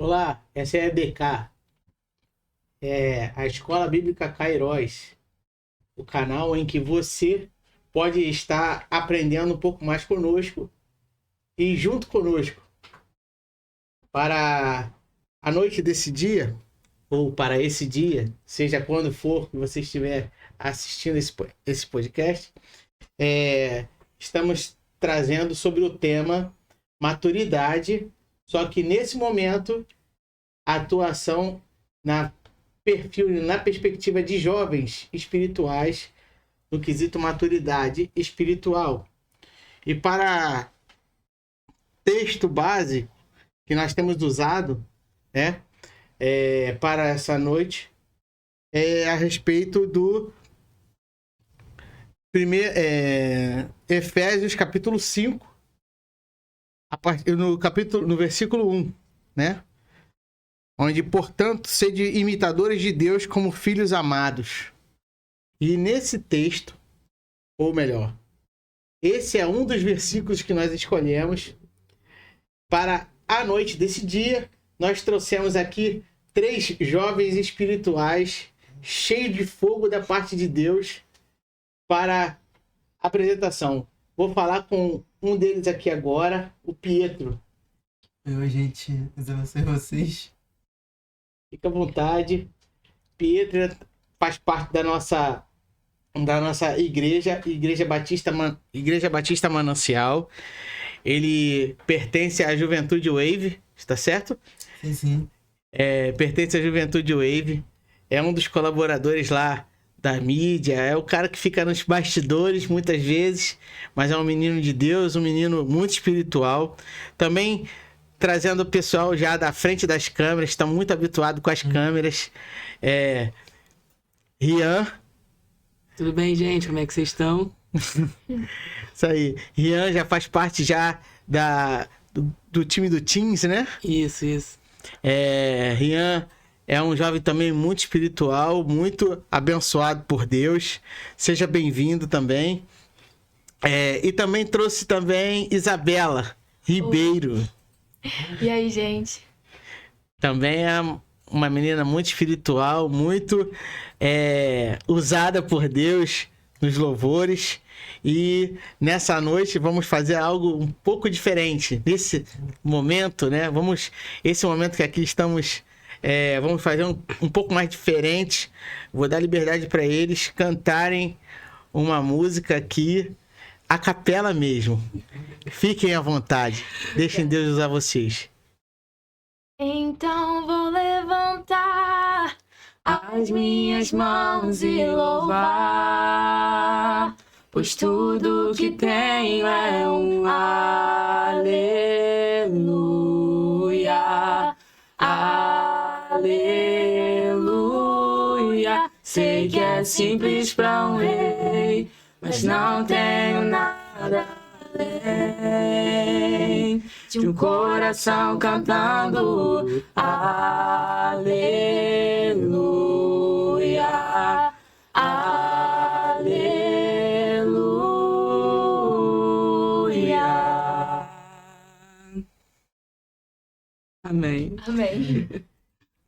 Olá, essa é a EBK, a Escola Bíblica Kairos, o canal em que você pode estar aprendendo um pouco mais conosco e junto conosco para a noite desse dia, ou para esse dia, seja quando for que você estiver assistindo esse podcast, estamos trazendo sobre o tema maturidade, só que nesse momento a atuação na perspectiva de jovens espirituais no quesito maturidade espiritual. E para texto base que nós temos usado, né, para essa noite é a respeito do Efésios capítulo 5, no versículo 1, né? Onde, portanto, sede imitadores de Deus como filhos amados. E nesse texto, ou melhor, esse é um dos versículos que nós escolhemos para a noite desse dia. Nós trouxemos aqui 3 jovens espirituais cheios de fogo da parte de Deus para a apresentação. Vou falar com um deles aqui agora, o Pietro. Oi, gente. Deus abençoe vocês. Fica à vontade. Pietro faz parte da nossa igreja, Igreja Batista Manancial. Ele pertence à Juventude Wave, está certo? Sim. Pertence à Juventude Wave. É um dos colaboradores lá da mídia. É o cara que fica nos bastidores muitas vezes, mas é um menino de Deus, um menino muito espiritual. Também trazendo o pessoal já da frente das câmeras, está muito habituado com as câmeras. Rian. Tudo bem, gente? Como é que vocês estão? Isso aí. Rian já faz parte já do time do Teams, né? Isso. Rian é um jovem também muito espiritual, muito abençoado por Deus. Seja bem-vindo também. E também trouxe também Isabela Ribeiro. Oi. E aí, gente? Também é uma menina muito espiritual, muito usada por Deus nos louvores. E nessa noite vamos fazer algo um pouco diferente. Nesse momento, né? Esse momento que aqui estamos, vamos fazer um pouco mais diferente. Vou dar liberdade para eles cantarem uma música aqui, a capela mesmo. Fiquem à vontade. Deixem Deus usar vocês. Então vou levantar as minhas mãos e louvar, pois tudo que tenho é um aleluia, aleluia. Sei que é simples para um rei, mas não tenho nada além de um coração cantando aleluia, aleluia. Amém.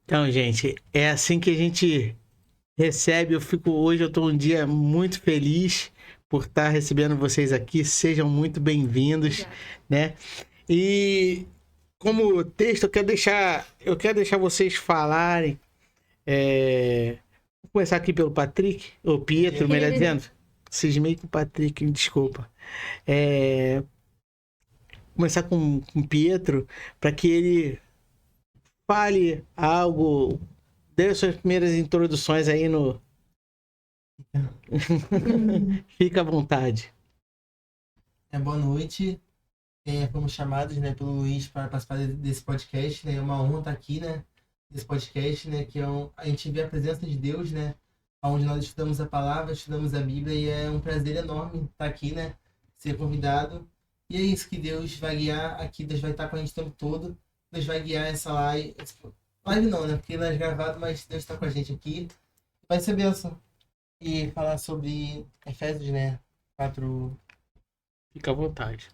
Então, gente, é assim que a gente recebe. Hoje eu estou um dia muito feliz por estar recebendo vocês aqui. Sejam muito bem-vindos, né? E como texto, eu quero deixar vocês falarem. Vou começar aqui pelo Patrick, ou Pietro, melhor dizendo. Cismei com o Patrick, desculpa. Começar com o Pietro, para que ele fale algo, dê as suas primeiras introduções aí no... Fica à vontade. Boa noite. Fomos chamados, né, pelo Luiz para participar desse podcast, né? É uma honra estar aqui, né, nesse podcast, né, que a gente vê a presença de Deus, né, onde nós estudamos a palavra, estudamos a Bíblia, e é um prazer enorme estar aqui, né, ser convidado. E é isso que Deus vai guiar aqui. Deus vai estar com a gente o tempo todo. Deus vai guiar essa live. Live não, né, porque não é gravado, mas Deus está com a gente aqui. Vai ser bênção. E falar sobre Efésios, né, 4... Fica à vontade.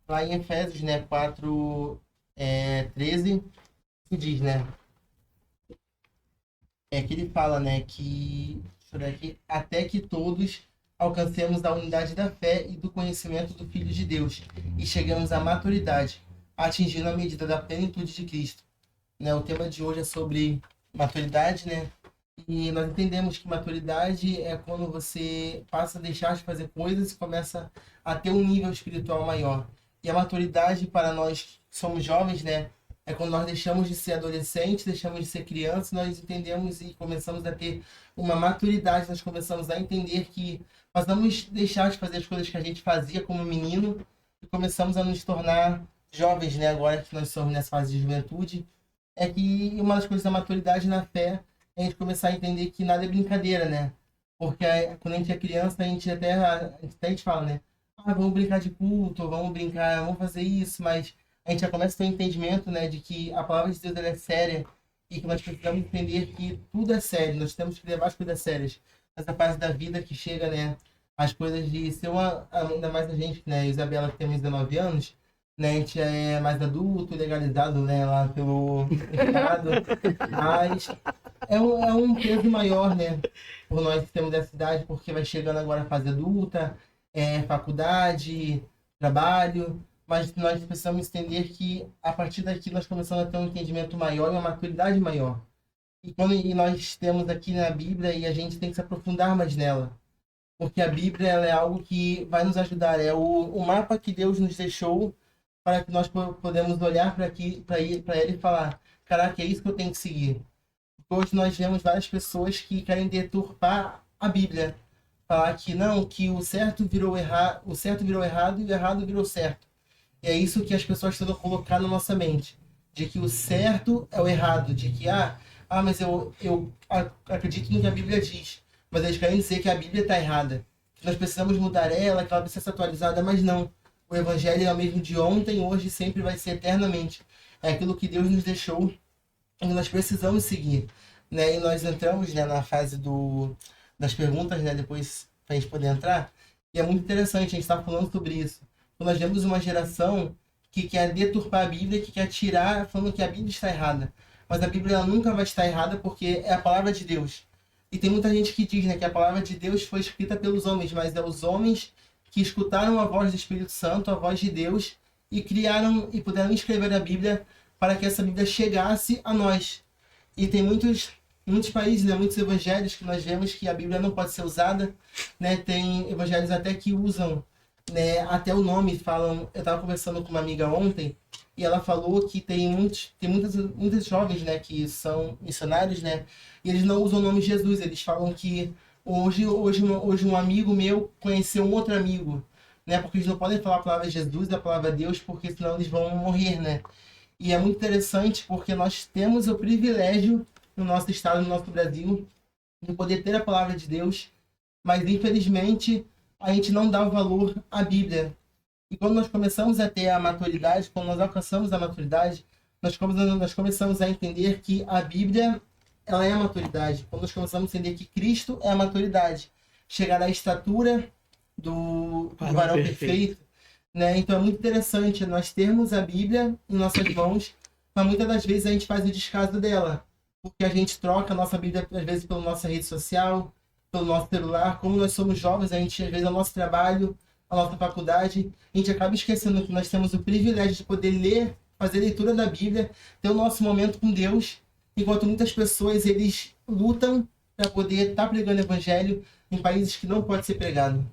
Lá em Efésios, né, 4, 13, que diz, né? Que ele fala, né, que, deixa eu ver aqui, até que todos alcancemos a unidade da fé e do conhecimento do Filho de Deus e chegamos à maturidade, atingindo a medida da plenitude de Cristo. Né, o tema de hoje é sobre maturidade, né? E nós entendemos que maturidade é quando você passa a deixar de fazer coisas e começa a ter um nível espiritual maior. E a maturidade para nós que somos jovens, né? É quando nós deixamos de ser adolescentes, deixamos de ser crianças, nós entendemos e começamos a ter uma maturidade, nós começamos a entender que nós vamos deixar de fazer as coisas que a gente fazia como menino e começamos a nos tornar jovens, né? Agora que nós somos nessa fase de juventude, é que uma das coisas da maturidade na fé é a gente começar a entender que nada é brincadeira, né? Porque quando a gente é criança, a gente fala, né? Ah, vamos brincar de culto, vamos brincar, vamos fazer isso, mas a gente já começa a ter um entendimento, né, de que a palavra de Deus ela é séria e que nós precisamos entender que tudo é sério, nós temos que levar as coisas sérias. Essa fase da vida que chega, né, as coisas de ser ainda mais a gente, né, Isabela que temos 19 anos, né, a gente é mais adulto, legalizado, né, lá pelo Estado, mas é um peso maior, né, por nós que temos essa idade, porque vai chegando agora a fase adulta, faculdade, trabalho, mas nós precisamos entender que a partir daqui nós começamos a ter um entendimento maior e uma maturidade maior. E nós temos aqui na Bíblia e a gente tem que se aprofundar mais nela. Porque a Bíblia ela é algo que vai nos ajudar, é o mapa que Deus nos deixou para que nós podemos olhar para ele e falar, caraca, é isso que eu tenho que seguir. Hoje nós vemos várias pessoas que querem deturpar a Bíblia. Falar que não, que o certo virou errado e o errado virou certo. E é isso que as pessoas tentam colocar na nossa mente. De que o certo é o errado. De que, mas eu acredito no que a Bíblia diz. Mas eles querem dizer que a Bíblia está errada. Que nós precisamos mudar ela, que ela precisa ser atualizada, mas não. O Evangelho é o mesmo de ontem, hoje e sempre vai ser eternamente. É aquilo que Deus nos deixou e nós precisamos seguir. Né? E nós entramos, né, na fase das perguntas, né, depois para a gente poder entrar. E é muito interessante, a gente está falando sobre isso. Nós vemos uma geração que quer deturpar a Bíblia, que quer tirar, falando que a Bíblia está errada. Mas a Bíblia ela nunca vai estar errada porque é a palavra de Deus. E tem muita gente que diz, né, que a palavra de Deus foi escrita pelos homens, mas é os homens que escutaram a voz do Espírito Santo, a voz de Deus, e criaram e puderam escrever a Bíblia para que essa Bíblia chegasse a nós. E tem muitos países, né, muitos evangelhos que nós vemos que a Bíblia não pode ser usada. Né? Tem evangelhos até que usam, né, até o nome, falam. Eu estava conversando com uma amiga ontem e ela falou que tem muitos jovens, né, que são missionários, né, e eles não usam o nome Jesus. Eles falam que hoje um amigo meu conheceu um outro amigo, né, porque eles não podem falar a palavra Jesus e a palavra Deus, porque senão eles vão morrer, né. E é muito interessante porque nós temos o privilégio no nosso estado, no nosso Brasil, de poder ter a palavra de Deus, mas infelizmente a gente não dá o valor à Bíblia. E quando nós começamos a ter a maturidade, quando nós alcançamos a maturidade, nós começamos a entender que a Bíblia ela é a maturidade. Quando nós começamos a entender que Cristo é a maturidade. Chegar à estatura do varão perfeito. Né? Então é muito interessante nós termos a Bíblia em nossas mãos, mas muitas das vezes a gente faz o descaso dela. Porque a gente troca a nossa Bíblia, às vezes, pela nossa rede social, pelo nosso celular. Como nós somos jovens, a gente, às vezes, ao nosso trabalho, à nossa faculdade, a gente acaba esquecendo que nós temos o privilégio de poder ler, fazer leitura da Bíblia, ter o nosso momento com Deus, enquanto muitas pessoas, eles lutam para poder estar pregando o Evangelho em países que não pode ser pregado.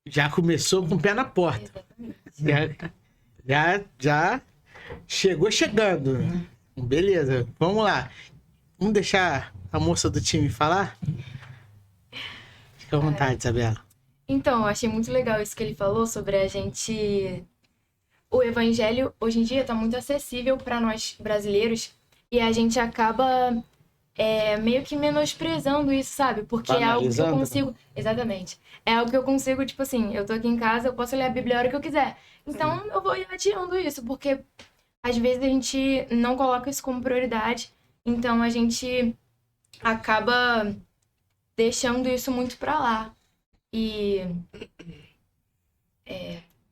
Já começou com o pé na porta. Já chegou chegando. Beleza, vamos lá. Vamos deixar a moça do time falar? Fica à vontade, Isabela. Então, eu achei muito legal isso que ele falou sobre a gente... O evangelho, hoje em dia, está muito acessível para nós brasileiros e a gente acaba meio que menosprezando isso, sabe? Porque é algo que eu consigo... Exatamente. É algo que eu consigo, tipo assim, eu tô aqui em casa, eu posso ler a Bíblia a hora que eu quiser. Então, eu vou ir adiando isso, porque às vezes a gente não coloca isso como prioridade, então a gente acaba deixando isso muito pra lá. E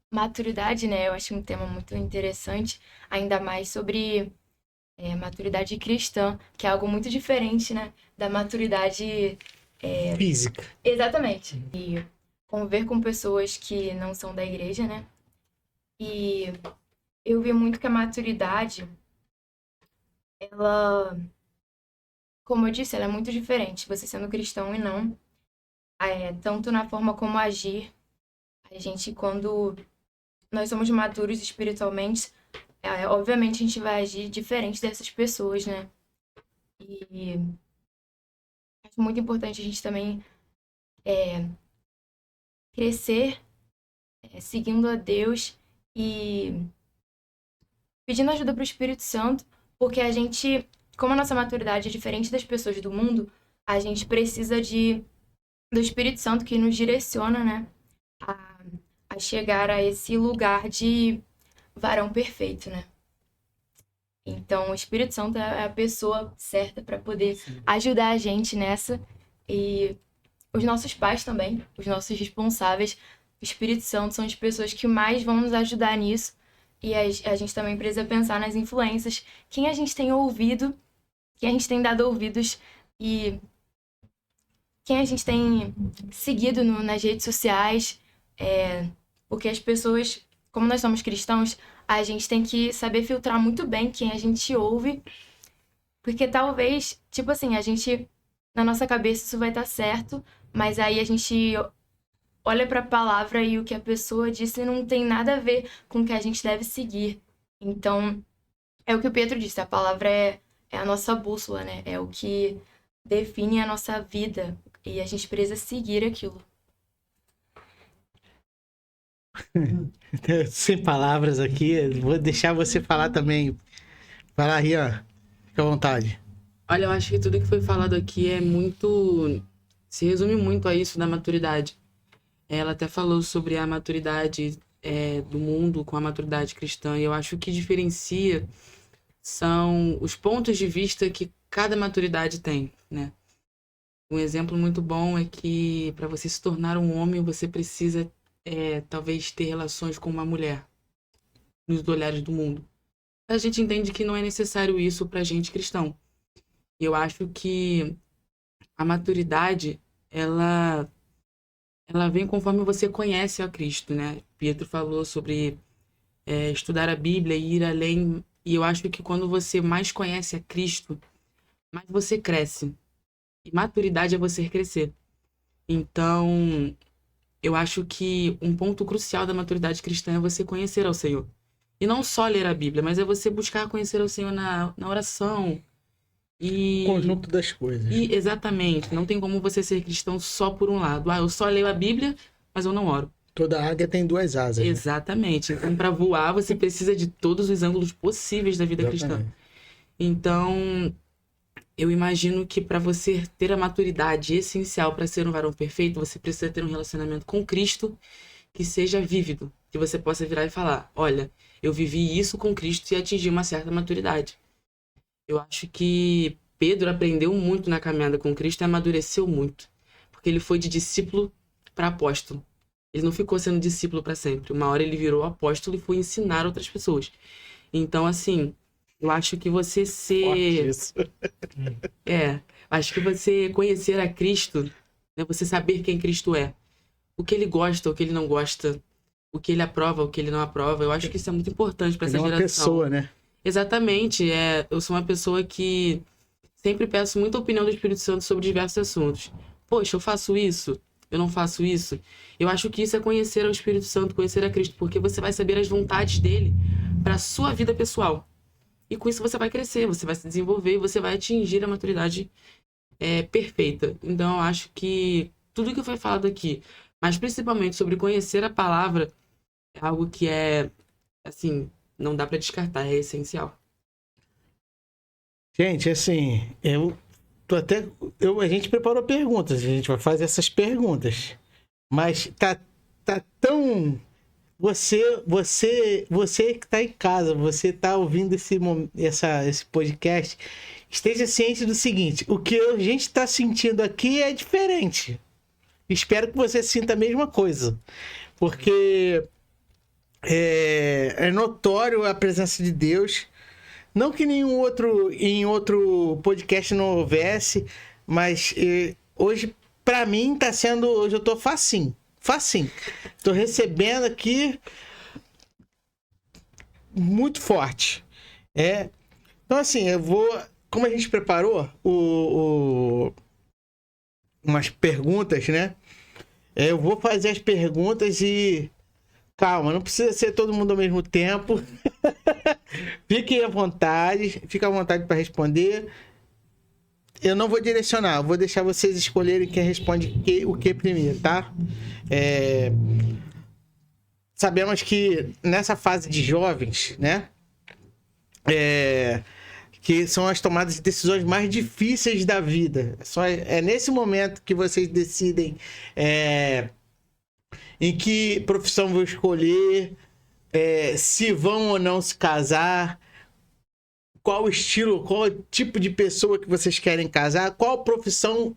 maturidade, né? Eu acho um tema muito interessante, ainda mais sobre maturidade cristã, que é algo muito diferente, né, da maturidade. Física. Exatamente. E conviver com pessoas que não são da igreja, né? E eu vi muito que a maturidade, ela, como eu disse, ela é muito diferente. Você sendo cristão e não, tanto na forma como agir. A gente, quando nós somos maduros espiritualmente, obviamente a gente vai agir diferente dessas pessoas, né? E acho muito importante a gente também crescer seguindo a Deus e pedindo ajuda para o Espírito Santo, porque a gente, como a nossa maturidade é diferente das pessoas do mundo, a gente precisa do Espírito Santo que nos direciona, né, a chegar a esse lugar de varão perfeito, né? Então, o Espírito Santo é a pessoa certa para poder ajudar a gente nessa. E os nossos pais também, os nossos responsáveis, o Espírito Santo são as pessoas que mais vão nos ajudar nisso. E a gente também precisa pensar nas influências, quem a gente tem ouvido, quem a gente tem dado ouvidos e quem a gente tem seguido nas redes sociais. Porque as pessoas, como nós somos cristãos, a gente tem que saber filtrar muito bem quem a gente ouve, porque talvez, tipo assim, a gente, na nossa cabeça isso vai estar certo, mas aí a gente olha para a palavra e o que a pessoa disse não tem nada a ver com o que a gente deve seguir. Então, é o que o Pedro disse, a palavra é a nossa bússola, né? É o que define a nossa vida e a gente precisa seguir aquilo. Sem palavras aqui, vou deixar você falar também. Vai lá, Rian, fica à vontade. Olha, eu acho que tudo que foi falado aqui se resume muito a isso da maturidade. Ela até falou sobre a maturidade do mundo com a maturidade cristã, e eu acho que o que diferencia são os pontos de vista que cada maturidade tem, né? Um exemplo muito bom é que para você se tornar um homem, você precisa talvez ter relações com uma mulher, nos olhares do mundo. A gente entende que não é necessário isso pra gente cristão. E eu acho que a maturidade, ela vem conforme você conhece a Cristo, né? Pedro falou sobre estudar a Bíblia e ir além. E eu acho que quando você mais conhece a Cristo, mais você cresce. E maturidade é você crescer. Então, eu acho que um ponto crucial da maturidade cristã é você conhecer ao Senhor. E não só ler a Bíblia, mas é você buscar conhecer ao Senhor na oração. E Conjunto das coisas. exatamente. Não tem como você ser cristão só por um lado. Eu só leio a Bíblia, mas eu não oro. Toda águia tem duas asas. Né? Exatamente. Então, para voar, você precisa de todos os ângulos possíveis da vida cristã. Então, eu imagino que para você ter a maturidade essencial para ser um varão perfeito, você precisa ter um relacionamento com Cristo que seja vívido. Que você possa virar e falar, olha, eu vivi isso com Cristo e atingi uma certa maturidade. Eu acho que Pedro aprendeu muito na caminhada com Cristo e amadureceu muito. Porque ele foi de discípulo para apóstolo. Ele não ficou sendo discípulo para sempre. Uma hora ele virou apóstolo e foi ensinar outras pessoas. Então, assim, eu acho que você ser... acho que você conhecer a Cristo, né, você saber quem Cristo é. O que ele gosta, o que ele não gosta, o que ele aprova, o que ele não aprova. Eu acho que isso é muito importante para essa geração. Ele é uma pessoa, né? Exatamente. Eu sou uma pessoa que sempre peço muita opinião do Espírito Santo sobre diversos assuntos. Poxa, eu faço isso? Eu não faço isso? Eu acho que isso é conhecer o Espírito Santo, conhecer a Cristo, porque você vai saber as vontades dele para a sua vida pessoal. E com isso você vai crescer, você vai se desenvolver e você vai atingir a maturidade perfeita. Então eu acho que tudo que foi falado aqui, mas principalmente sobre conhecer a palavra, é algo que assim, não dá para descartar, é essencial. Gente, assim, a gente preparou perguntas, a gente vai fazer essas perguntas. Mas tá tão... Você que tá em casa, você tá ouvindo esse podcast, esteja ciente do seguinte, o que a gente tá sentindo aqui é diferente. Espero que você sinta a mesma coisa. Porque é notório a presença de Deus Não que em outro podcast não houvesse, mas hoje, pra mim, tá sendo... Hoje eu tô facinho. Tô recebendo aqui muito forte. Então, assim, eu vou... Como a gente preparou umas perguntas, né? Eu vou fazer as perguntas e... Calma, não precisa ser todo mundo ao mesmo tempo. Fiquem à vontade. Fica à vontade para responder. Eu não vou direcionar. Eu vou deixar vocês escolherem quem responde o que primeiro, tá? Sabemos que nessa fase de jovens, né? Que são as tomadas de decisões mais difíceis da vida. É nesse momento que vocês decidem em que profissão vão escolher, se vão ou não se casar, qual estilo, qual tipo de pessoa que vocês querem casar, qual profissão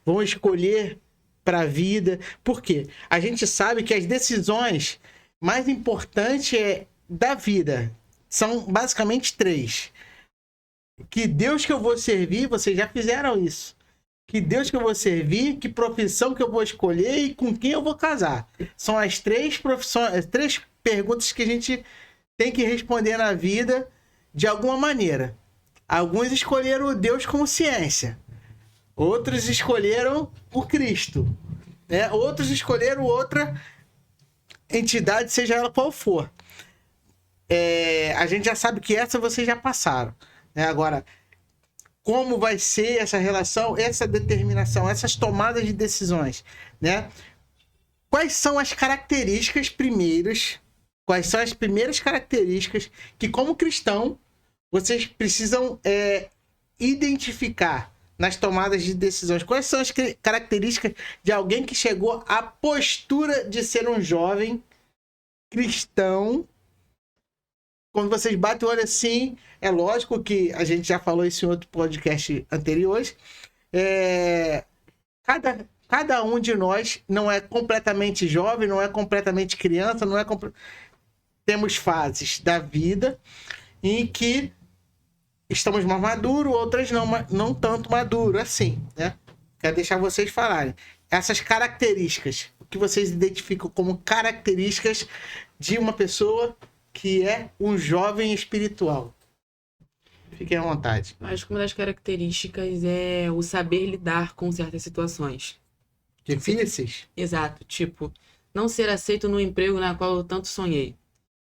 vão escolher para a vida. Por quê? A gente sabe que as decisões mais importantes da vida são basicamente 3. Que Deus que eu vou servir, vocês já fizeram isso. Que Deus que eu vou servir, que profissão que eu vou escolher e com quem eu vou casar. São as 3 profissões, 3 perguntas que a gente tem que responder na vida de alguma maneira. Alguns escolheram Deus como ciência. Outros escolheram o Cristo. Né? Outros escolheram outra entidade, seja ela qual for. A gente já sabe que essa vocês já passaram. Né? Agora... Como vai ser essa relação, essa determinação, essas tomadas de decisões, né? Quais são as características primeiras, quais são as primeiras características que, como cristão, vocês precisam identificar nas tomadas de decisões? Quais são as características de alguém que chegou à postura de ser um jovem cristão? Quando vocês batem o olho assim, é lógico que a gente já falou isso em outro podcast anteriores. Cada um de nós não é completamente jovem, não é completamente criança, temos fases da vida em que estamos mais maduros, outras não tanto maduros, assim, né? Quero deixar vocês falarem. Essas características, o que vocês identificam como características de uma pessoa que é um jovem espiritual. Fiquem à vontade. Acho que uma das características é o saber lidar com certas situações. Difíceis? Exato. Tipo, não ser aceito no emprego na qual eu tanto sonhei.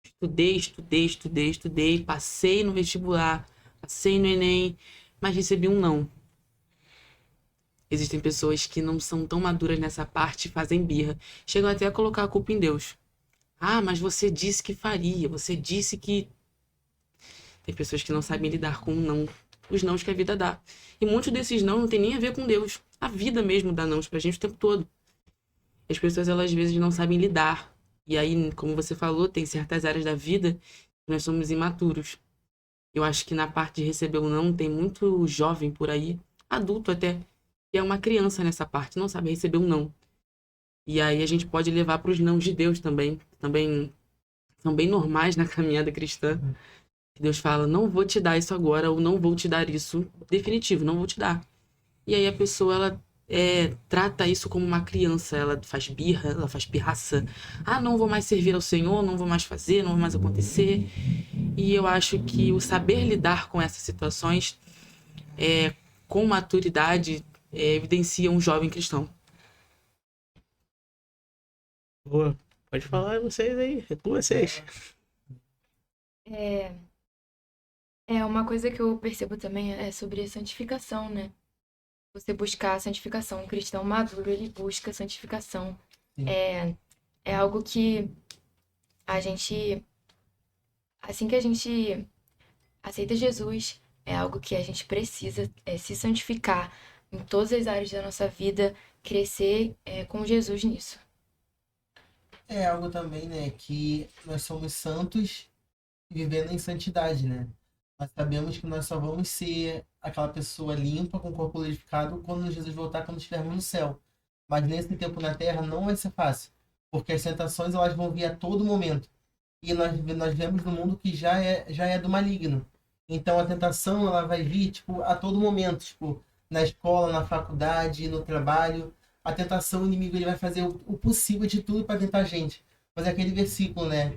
Estudei, passei no vestibular, passei no Enem, mas recebi um não. Existem pessoas que não são tão maduras nessa parte, fazem birra. Chegam até a colocar a culpa em Deus. Ah, mas você disse que faria, você disse que... Tem pessoas que não sabem lidar com não, os nãos que a vida dá. E muitos desses não tem nem a ver com Deus. A vida mesmo dá nãos pra gente o tempo todo. As pessoas, elas às vezes não sabem lidar. E aí, como você falou, tem certas áreas da vida que nós somos imaturos. Eu acho que na parte de receber o não, tem muito jovem por aí, adulto até, que é uma criança nessa parte, não sabe receber um não. E aí a gente pode levar para os nãos de Deus também são bem normais na caminhada cristã. Deus fala, não vou te dar isso agora, ou não vou te dar isso definitivo, não vou te dar. E aí a pessoa, ela trata isso como uma criança, ela faz birra, ela faz pirraça. Ah, não vou mais servir ao Senhor, não vou mais fazer, não vai mais acontecer. E eu acho que o saber lidar com essas situações, com maturidade, evidencia um jovem cristão. Boa. Pode falar vocês aí, é com vocês. Uma coisa que eu percebo também é sobre santificação, né? Você buscar a santificação. Um cristão maduro, ele busca a santificação. É algo que a gente... Assim que a gente aceita Jesus, é algo que a gente precisa se santificar em todas as áreas da nossa vida, crescer com Jesus nisso. É algo também, né, que nós somos santos vivendo em santidade, né? Nós sabemos que nós só vamos ser aquela pessoa limpa, com o corpo glorificado, quando Jesus voltar, quando estivermos no céu. Mas nesse tempo na Terra não vai ser fácil, porque as tentações elas vão vir a todo momento. E nós vivemos num mundo que já é do maligno. Então a tentação, ela vai vir, tipo, a todo momento, tipo, na escola, na faculdade, no trabalho. A tentação, o inimigo, ele vai fazer o possível de tudo para tentar a gente. Mas é aquele versículo, né?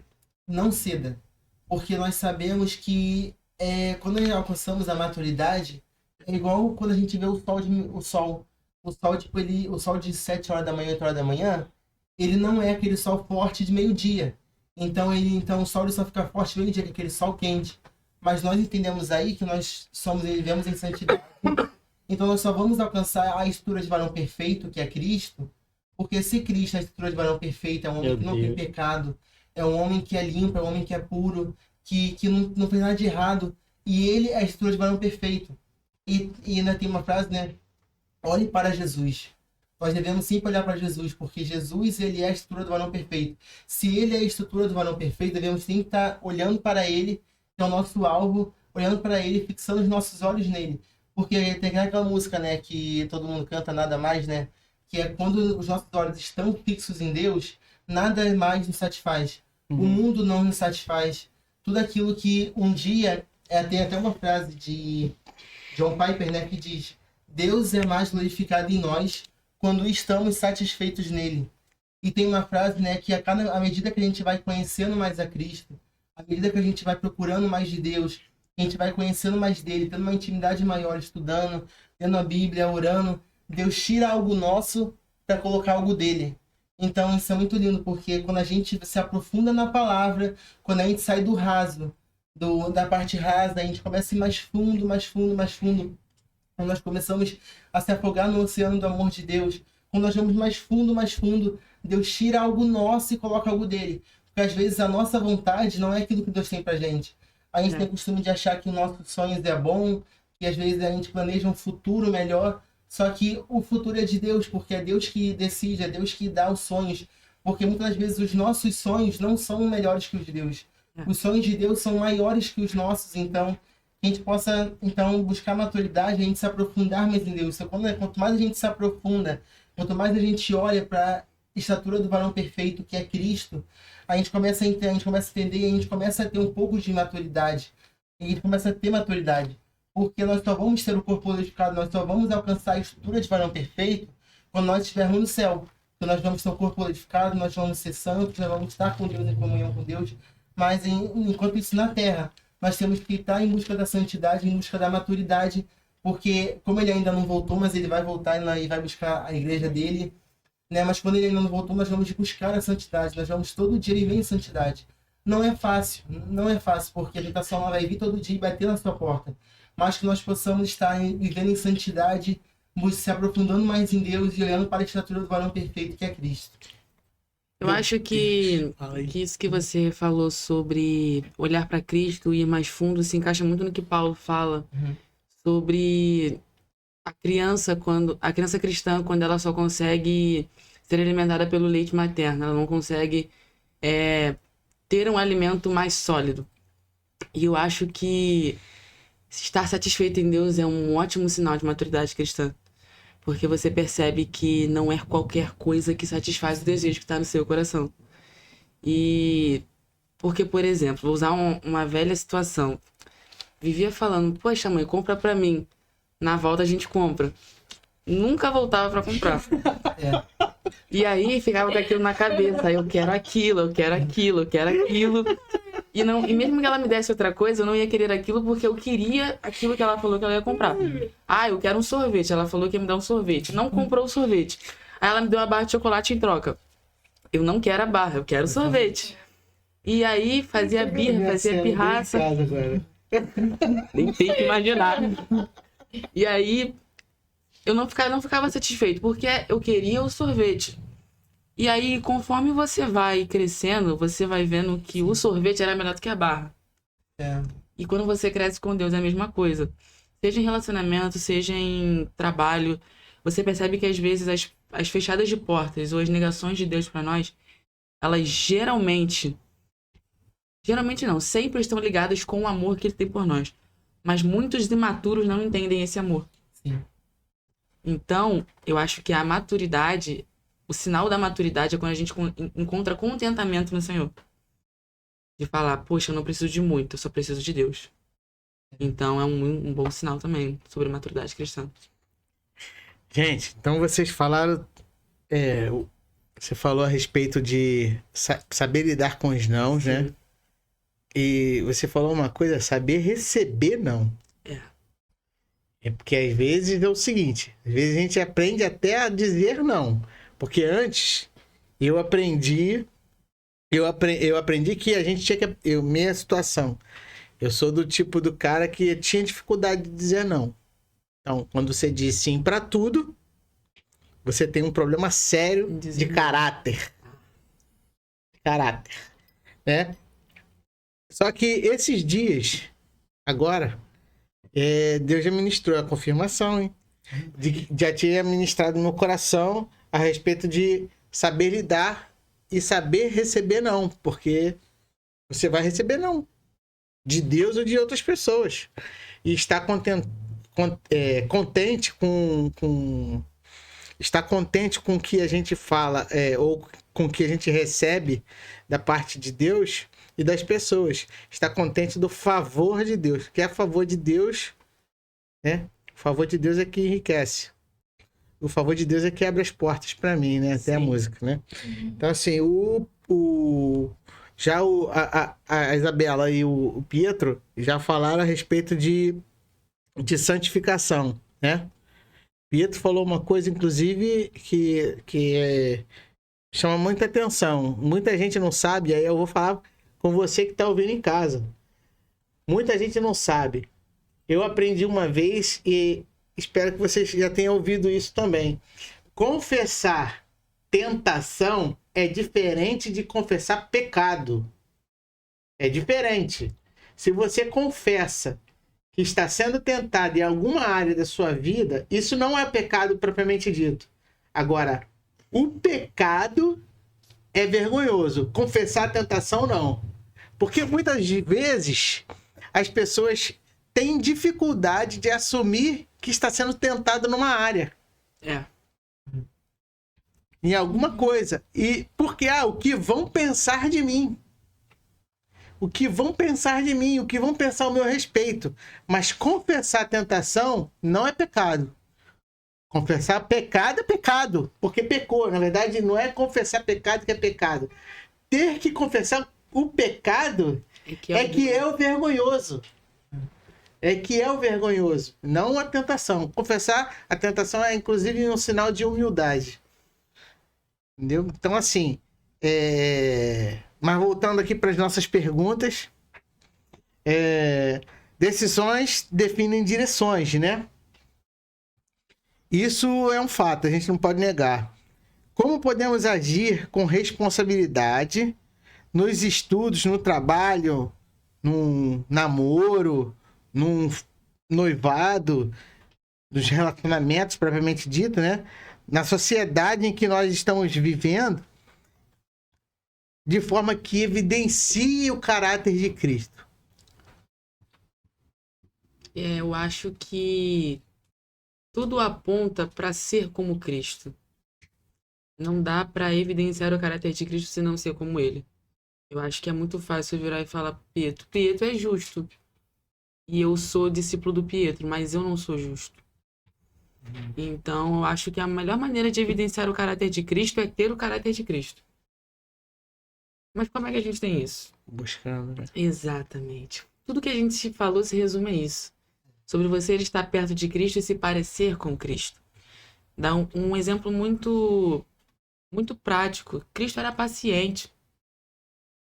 Não ceda. Porque nós sabemos que quando nós alcançamos a maturidade, é igual quando a gente vê o sol, tipo, o sol de 7 horas da manhã, 8 horas da manhã, ele não é aquele sol forte de meio-dia. Então o sol ele só fica forte meio-dia, que é aquele sol quente. Mas nós entendemos aí que nós vivemos em santidade. Então nós só vamos alcançar a estrutura de varão perfeito, que é Cristo, porque se Cristo é a estrutura de varão perfeito, é um homem que não tem pecado, é um homem que é limpo, é um homem que é puro, que não fez nada de errado, e ele é a estrutura de varão perfeito. E ainda tem uma frase, né? Olhe para Jesus. Nós devemos sempre olhar para Jesus, porque Jesus, ele é a estrutura do varão perfeito. Se ele é a estrutura do varão perfeito, devemos sempre estar olhando para ele, que é o nosso alvo, olhando para ele, fixando os nossos olhos nele. Porque tem aquela música, né, que todo mundo canta, Nada Mais, né? Que é quando os nossos olhos estão fixos em Deus, nada mais nos satisfaz. O mundo não nos satisfaz. Tudo aquilo que um dia... tem até uma frase de John Piper, né, que diz: Deus é mais glorificado em nós quando estamos satisfeitos nele. E tem uma frase, né, que à medida que a gente vai conhecendo mais a Cristo, à medida que a gente vai procurando mais de Deus, a gente vai conhecendo mais dele, tendo uma intimidade maior, estudando, lendo a Bíblia, orando, Deus tira algo nosso para colocar algo dele. Então isso é muito lindo, porque quando a gente se aprofunda na palavra, quando a gente sai do raso, da parte rasa, a gente começa a ir mais fundo, mais fundo, mais fundo. Quando nós começamos a se afogar no oceano do amor de Deus, quando nós vamos mais fundo, Deus tira algo nosso e coloca algo dele. Porque às vezes a nossa vontade não é aquilo que Deus tem pra gente. A gente tem o costume de achar que o nosso sonho é bom, que às vezes a gente planeja um futuro melhor, só que o futuro é de Deus, porque é Deus que decide, é Deus que dá os sonhos. Porque muitas vezes os nossos sonhos não são melhores que os de Deus. Os sonhos de Deus são maiores que os nossos, então que a gente possa então buscar maturidade, a gente se aprofundar mais em Deus. Então, quanto mais a gente se aprofunda, quanto mais a gente olha para a estatura do varão perfeito, que é Cristo, a gente começa a entender, a gente começa a entender, a gente começa a ter um pouco de maturidade. A gente começa a ter maturidade. Porque nós só vamos ter o corpo glorificado, nós só vamos alcançar a estrutura de varão perfeito quando nós estivermos no céu. Então nós vamos ter o corpo glorificado, nós vamos ser santos, nós vamos estar com Deus, em comunhão com Deus. Mas enquanto isso na terra, nós temos que estar em busca da santidade, em busca da maturidade, porque como ele ainda não voltou, mas ele vai voltar e vai buscar a igreja dele, né? Mas quando ele ainda não voltou, nós vamos buscar a santidade, nós vamos todo dia viver em santidade. Não é fácil, porque a tentação ela vai vir todo dia e bater na sua porta. Mas que nós possamos estar vivendo em santidade, se aprofundando mais em Deus e olhando para a estatura do varão perfeito, que é Cristo. Eu acho que isso que você falou sobre olhar para Cristo e ir mais fundo se encaixa muito no que Paulo fala sobre a criança cristã, quando ela só consegue ser alimentada pelo leite materno, ela não consegue ter um alimento mais sólido. E eu acho que estar satisfeito em Deus é um ótimo sinal de maturidade cristã. Porque você percebe que não é qualquer coisa que satisfaz o desejo que está no seu coração. E porque, por exemplo, vou usar uma velha situação. Vivia falando, poxa mãe, compra pra mim. Na volta a gente compra. Nunca voltava pra comprar. E aí ficava com aquilo na cabeça. Eu quero aquilo, eu quero aquilo, eu quero aquilo. E mesmo que ela me desse outra coisa, eu não ia querer aquilo porque eu queria aquilo que ela falou que ela ia comprar. Ah, eu quero um sorvete. Ela falou que ia me dar um sorvete. Não comprou o sorvete. Aí ela me deu uma barra de chocolate em troca. Eu não quero a barra, eu quero o sorvete. E aí fazia birra, fazia pirraça. Nem tem que imaginar. E aí eu não ficava satisfeito, porque eu queria o sorvete. E aí, conforme você vai crescendo, você vai vendo que o sorvete era melhor do que a barra. E quando você cresce com Deus é a mesma coisa. Seja em relacionamento, seja em trabalho, você percebe que às vezes as fechadas de portas ou as negações de Deus para nós, elas geralmente não, sempre estão ligadas com o amor que Ele tem por nós. Mas muitos imaturos não entendem esse amor. Sim. Então, eu acho que a maturidade... O sinal da maturidade é quando a gente encontra contentamento no Senhor. De falar, poxa, eu não preciso de muito, eu só preciso de Deus. Então é um bom sinal também sobre maturidade cristã. Gente, então vocês falaram. Você falou a respeito de saber lidar com os nãos, né? E você falou uma coisa, saber receber não. É porque às vezes é o seguinte, às vezes a gente aprende até a dizer não. Porque antes eu aprendi que a gente tinha que. Minha situação. Eu sou do tipo do cara que tinha dificuldade de dizer não. Então, quando você diz sim pra tudo, você tem um problema sério de caráter. Né? Só que esses dias, agora, Deus já ministrou a confirmação, hein? Já tinha ministrado no meu coração a respeito de saber lidar e saber receber não, porque você vai receber não, de Deus ou de outras pessoas. E estar contente estar contente com o que a gente fala ou com o que a gente recebe da parte de Deus e das pessoas. Estar contente do favor de Deus. Que é a favor de Deus, né? O favor de Deus é que enriquece. O favor de Deus é que abre as portas para mim, né? Até a música, né? Então, assim, a Isabela e o Pietro já falaram a respeito de santificação, né? Pietro falou uma coisa, inclusive, que chama muita atenção. Muita gente não sabe, aí eu vou falar com você que está ouvindo em casa. Muita gente não sabe. Eu aprendi uma vez e espero que vocês já tenham ouvido isso também. Confessar tentação é diferente de confessar pecado. É diferente. Se você confessa que está sendo tentado em alguma área da sua vida, isso não é pecado propriamente dito. Agora, o pecado é vergonhoso. Confessar a tentação, não. Porque muitas vezes as pessoas têm dificuldade de assumir que está sendo tentado numa área. Em alguma coisa. E porque, o que vão pensar de mim? O que vão pensar de mim? O que vão pensar ao meu respeito? Mas confessar a tentação não é pecado. Confessar pecado é pecado, porque pecou. Na verdade, não é confessar pecado que é pecado. Ter que confessar o pecado é que é o vergonhoso. É que é o vergonhoso, não a tentação. Confessar a tentação é, inclusive, um sinal de humildade. Entendeu? Então, assim, mas voltando aqui para as nossas perguntas, decisões definem direções, né? Isso é um fato, a gente não pode negar. Como podemos agir com responsabilidade nos estudos, no trabalho, num namoro, num noivado, nos relacionamentos propriamente dito, né? Na sociedade em que nós estamos vivendo, de forma que evidencie o caráter de Cristo? Eu acho que tudo aponta para ser como Cristo. Não dá para evidenciar o caráter de Cristo se não ser como ele. Eu acho que é muito fácil virar e falar, Pietro é justo. E eu sou discípulo do Pietro, mas eu não sou justo. Então, eu acho que a melhor maneira de evidenciar o caráter de Cristo é ter o caráter de Cristo. Mas como é que a gente tem isso? Buscando, né? Exatamente. Tudo que a gente falou se resume a isso. Sobre você estar perto de Cristo e se parecer com Cristo. Dá um exemplo muito, muito prático. Cristo era paciente.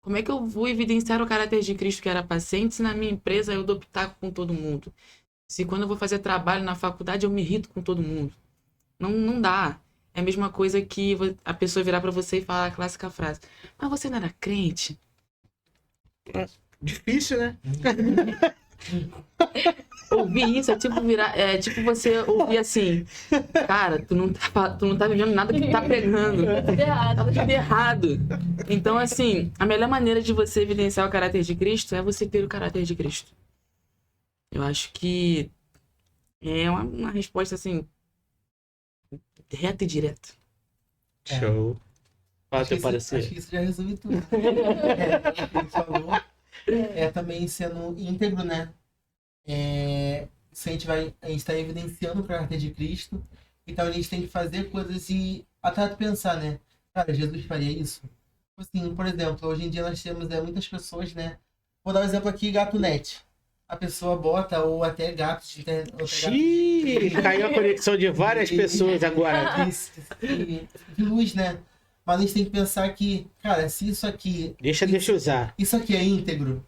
Como é que eu vou evidenciar o caráter de Cristo que era paciente se na minha empresa eu dou pitaco com todo mundo? Se quando eu vou fazer trabalho na faculdade eu me irrito com todo mundo? Não dá. É a mesma coisa que a pessoa virar pra você e falar a clássica frase. Mas você não era crente? Difícil, né? Ouvir isso é tipo você ouvir assim, cara, tu não tá vivendo nada que tu tá pregando. Tá tudo errado. Então, assim, a melhor maneira de você evidenciar o caráter de Cristo é você ter o caráter de Cristo. Eu acho que é uma resposta, assim, reta e direta. Show. Fala teu Acho parecer. que isso já resume tudo. A gente falou. Também sendo íntegro, né? Se a gente está evidenciando o caráter de Cristo, então a gente tem que fazer coisas e até pensar, né? Cara, Jesus faria isso? Assim, por exemplo, hoje em dia nós temos muitas pessoas, né? Vou dar um exemplo aqui, gato net. A pessoa bota, ou até gatos de internet. Xiii, caiu a conexão de várias pessoas agora. De luz, né? Mas a gente tem que pensar que, cara, se isso aqui. Deixa eu usar. Isso aqui é íntegro.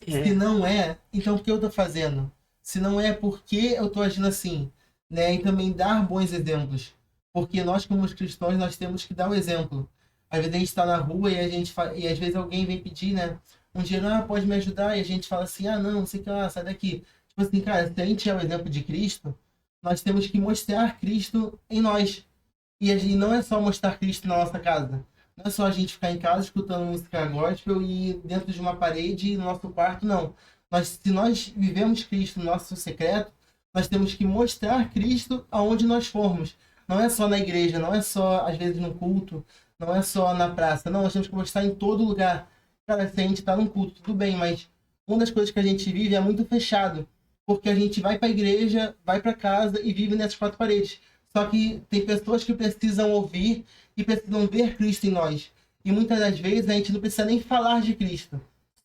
Se não é, então o que eu tô fazendo? Se não é, por que eu tô agindo assim? Né? E também dar bons exemplos. Porque nós, como cristãos, nós temos que dar o exemplo. Às vezes a gente tá na rua e e às vezes alguém vem pedir, né? Um dia, pode me ajudar? E a gente fala assim, não sei o que lá, sai daqui. Tipo assim, cara, se a gente é o exemplo de Cristo, nós temos que mostrar Cristo em nós. E não é só mostrar Cristo na nossa casa. Não é só a gente ficar em casa escutando música gospel e dentro de uma parede no nosso quarto, não. Se nós vivemos Cristo no nosso secreto, nós temos que mostrar Cristo aonde nós formos. Não é só na igreja, não é só, às vezes, no culto, não é só na praça. Não, nós temos que mostrar em todo lugar. Cara, se a gente tá num culto, tudo bem, mas uma das coisas que a gente vive é muito fechado. Porque a gente vai pra igreja, vai pra casa e vive nessas 4 paredes. Só que tem pessoas que precisam ouvir e precisam ver Cristo em nós. E muitas das vezes a gente não precisa nem falar de Cristo.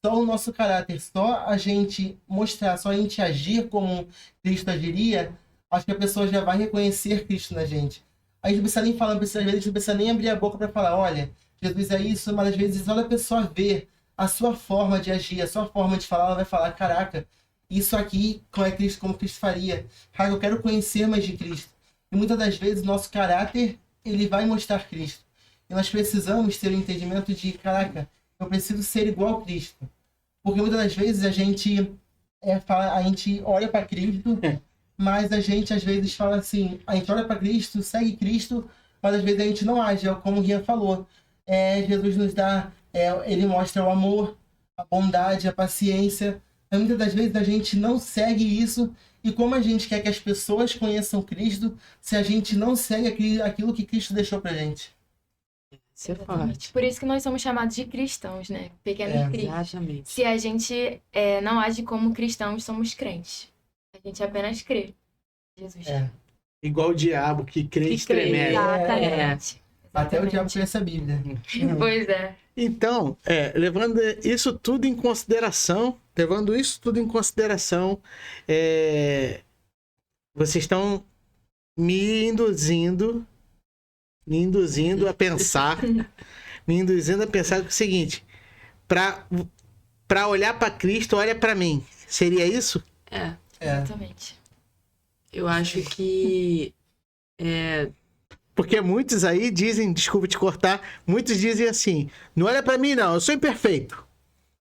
Só o nosso caráter, só a gente mostrar, só a gente agir como Cristo agiria, acho que a pessoa já vai reconhecer Cristo na gente. A gente não precisa nem falar, às vezes a gente não precisa nem abrir a boca para falar, olha, Jesus é isso, mas às vezes olha a pessoa ver a sua forma de agir, a sua forma de falar, ela vai falar, caraca, isso aqui como é Cristo, como Cristo faria. Cara, eu quero conhecer mais de Cristo. E muitas das vezes nosso caráter, ele vai mostrar Cristo. E nós precisamos ter o entendimento de, caraca, eu preciso ser igual a Cristo. Porque muitas das vezes a gente olha para Cristo, mas a gente às vezes fala assim, a gente olha para Cristo, segue Cristo, mas às vezes a gente não age, como o Rian falou. Jesus nos dá, ele mostra o amor, a bondade, a paciência. Mas muitas das vezes a gente não segue isso, e como a gente quer que as pessoas conheçam Cristo, se a gente não segue aquilo que Cristo deixou pra gente. Isso é forte. Por isso que nós somos chamados de cristãos, né? Pequenos cristos. Exatamente. Se a gente não age como cristãos, somos crentes. A gente apenas crê. Jesus. Igual o diabo que crê e estremece. Exatamente. Até o diabo conhece a Bíblia. Pois é. Então, levando isso tudo em consideração, vocês estão me induzindo a pensar, o seguinte, para olhar para Cristo, olha para mim. Seria isso? Exatamente. Eu acho que porque muitos aí dizem, desculpa te cortar, muitos dizem assim, não olha pra mim não, eu sou imperfeito.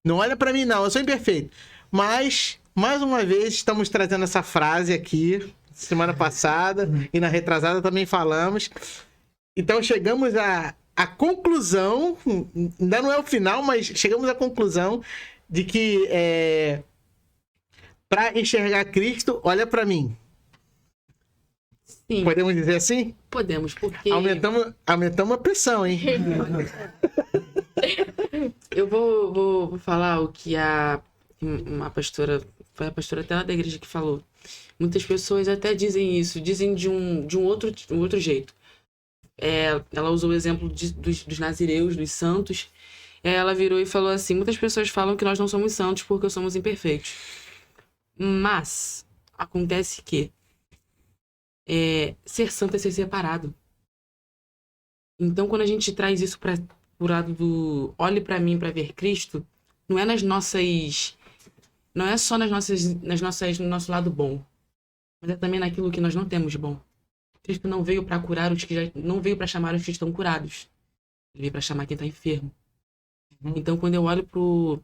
Não olha pra mim não, eu sou imperfeito. Mas, mais uma vez, estamos trazendo essa frase aqui, semana passada, e na retrasada também falamos. Então chegamos à conclusão, ainda não é o final, mas chegamos à conclusão de que para enxergar Cristo, olha pra mim. sim, Podemos dizer assim? podemos, porque Aumentamos a pressão, hein? eu vou falar o que uma pastora, foi a pastora até lá da igreja que falou. Muitas pessoas até dizem isso, dizem de um outro jeito. Ela usou o exemplo dos nazireus, dos santos. Ela virou e falou assim, muitas pessoas falam que nós não somos santos porque somos imperfeitos. Mas acontece que ser santo é ser separado. Então, quando a gente traz isso para o lado do olhe para mim para ver Cristo, não é só no nosso lado bom, mas é também naquilo que nós não temos de bom. Cristo não veio para curar não veio para chamar os que estão curados. Ele veio para chamar quem está enfermo. Então, quando eu olho pro